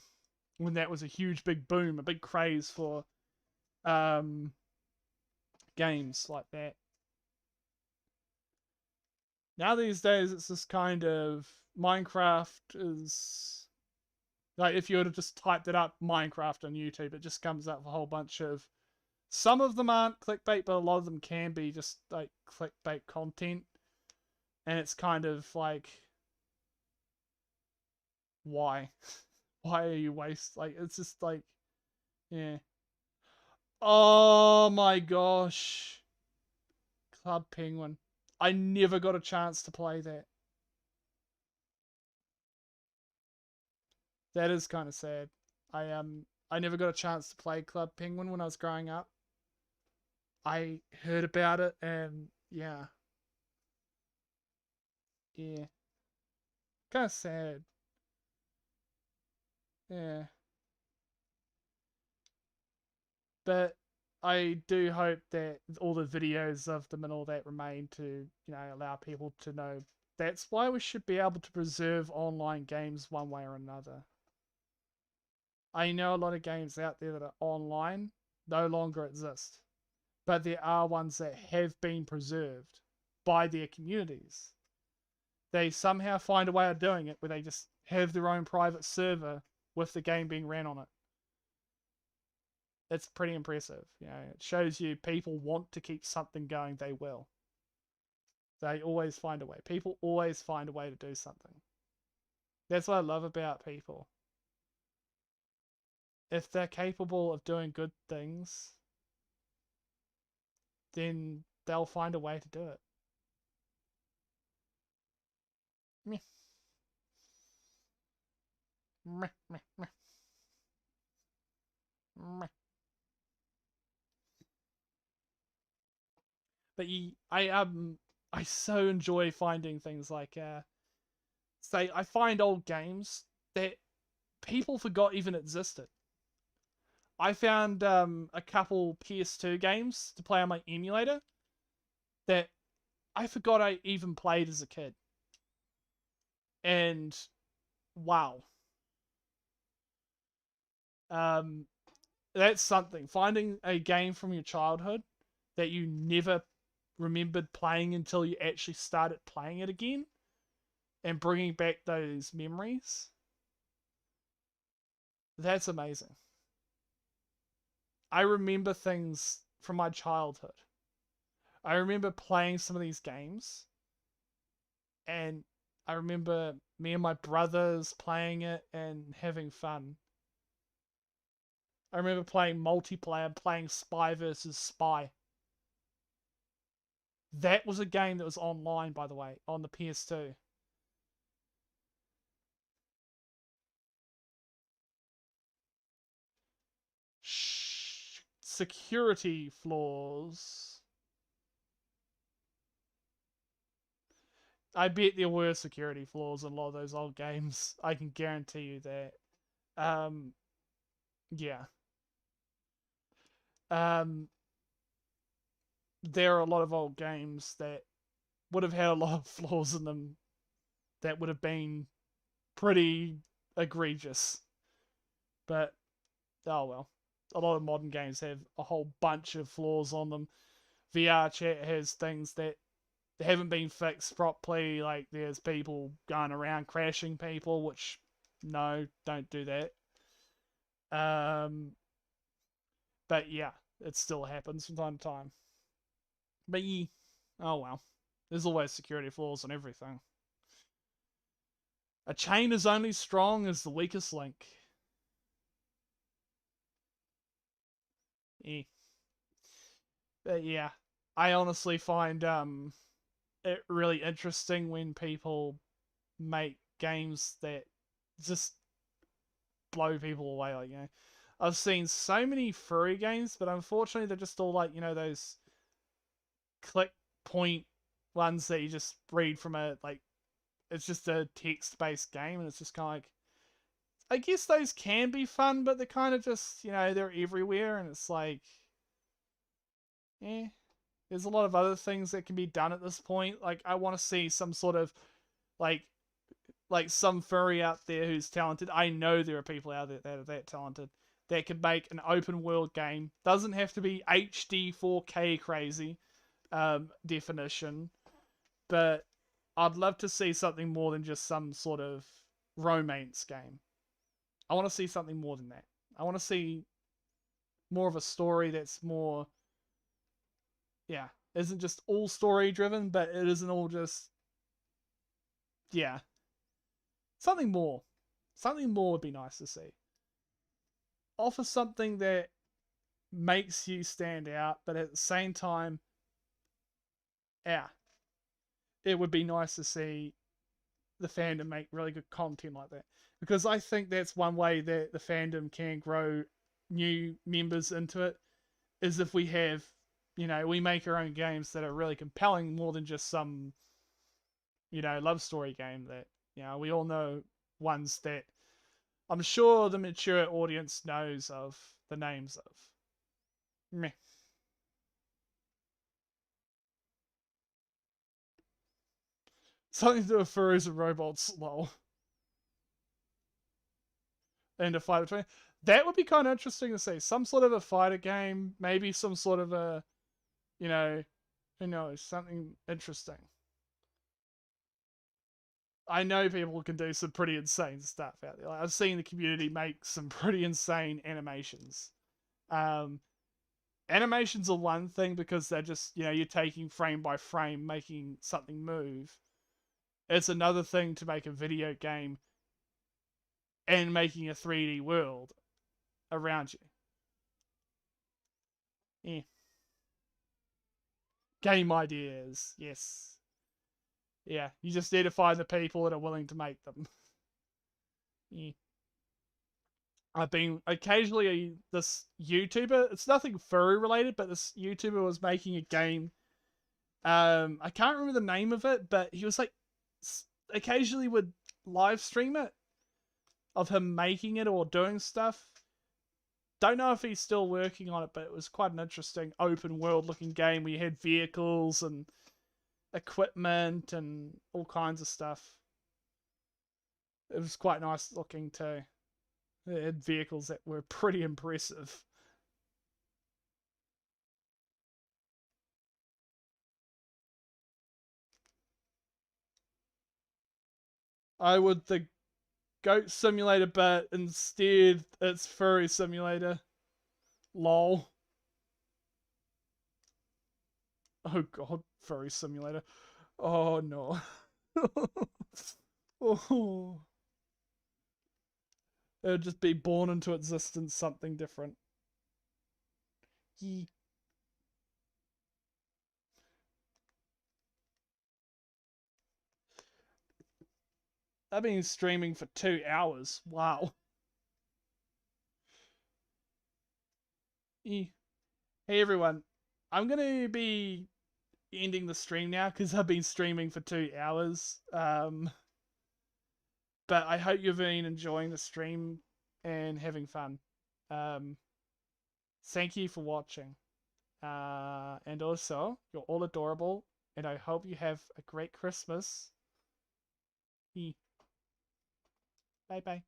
when that was a huge big boom, a big craze for um, games like that. Now these days, it's just kind of Minecraft is like if you were to just typed it up Minecraft on YouTube, it just comes up with a whole bunch of. Some of them aren't clickbait, but a lot of them can be just like clickbait content, and it's kind of like, why, why are you like? It's just like, yeah. Oh my gosh, Club Penguin. I never got a chance to play that. That is kind of sad. I never got a chance to play Club Penguin when I was growing up. I heard about it and yeah, yeah, kind of sad. Yeah, but I do hope that all the videos of them and all that remain to allow people to know. That's why we should be able to preserve online games one way or another. I know a lot of games out there that are online no longer exist, but there are ones that have been preserved by their communities. They somehow find a way of doing it where they just have their own private server with the game being ran on it. It's pretty impressive. It shows you people want to keep something going, they will. They always find a way. People always find a way to do something. That's what I love about people. If they're capable of doing good things, then they'll find a way to do it. Meh, meh, meh, meh, meh. But I so enjoy finding things like say I find old games that people forgot even existed. I found a couple PS2 games to play on my emulator that I forgot I even played as a kid. And wow. Um, that's something. Finding a game from your childhood that you never remembered playing until you actually started playing it again and bringing back those memories. That's amazing. I remember things from my childhood. I remember playing some of these games, and I remember me and my brothers playing it and having fun. I remember playing multiplayer, playing Spy versus Spy. That was a game that was online, by the way, on the PS2. Security flaws. I bet there were security flaws in a lot of those old games. I can guarantee you that. Um, yeah. Um, there are a lot of old games that would have had a lot of flaws in them that would have been pretty egregious. But oh well. A lot of modern games have a whole bunch of flaws on them. VR chat has things that haven't been fixed properly. Like there's people going around crashing people, which no, don't do that. Um, but yeah, it still happens from time to time. But yeah, oh well. There's always security flaws and everything. A chain is only strong as the weakest link. Yeah. But yeah, I honestly find it really interesting when people make games that just blow people away. Like, I've seen so many furry games, but unfortunately they're just all like, those click point ones that you just read from it's just a text based game, and it's just kind of like, I guess those can be fun, but they're kind of just, they're everywhere, and it's like, eh. There's a lot of other things that can be done at this point. Like, I want to see some sort of, like, some furry out there who's talented. I know there are people out there that are that talented that can make an open world game. Doesn't have to be HD 4K crazy definition, but I'd love to see something more than just some sort of romance game. I want to see something more than that. I want to see more of a story that's more, yeah, isn't just all story driven, but it isn't all just, yeah, something more. Something more would be nice to see. Offer something that makes you stand out, but at the same time, yeah, it would be nice to see the fandom make really good content like that. Because I think that's one way that the fandom can grow new members into it, is if we have, we make our own games that are really compelling more than just some, love story game that, we all know ones that I'm sure the mature audience knows of the names of. Meh. Something to do with furries and robots, lol. And a fight between. That would be kind of interesting to see. Some sort of a fighter game, maybe some sort of a, you know, who knows, something interesting. I know people can do some pretty insane stuff out there. Like, I've seen the community make some pretty insane animations. Um, Animations are one thing because they're just, you're taking frame by frame, making something move. It's another thing to make a video game and making a 3D world around you. Yeah. Game ideas, yes. Yeah, you just need to find the people that are willing to make them. Yeah. I've been occasionally this YouTuber. It's nothing furry related, but this YouTuber was making a game. I can't remember the name of it, but he was like occasionally would live stream it of him making it or doing stuff. Don't know if he's still working on it, but it was quite an interesting open world looking game where you had vehicles and equipment and all kinds of stuff. It was quite nice looking too. It had vehicles that were pretty impressive. I would the Goat Simulator, but instead it's Furry Simulator. Lol. Oh god, Furry Simulator. Oh no. Oh. It would just be born into existence something different. Yee. I've been streaming for 2 hours. Wow. Yee. Hey everyone. I'm gonna be ending the stream now because I've been streaming for 2 hours. But I hope you've been enjoying the stream and having fun. Um, Thank you for watching. And also, you're all adorable, and I hope you have a great Christmas. Bye bye.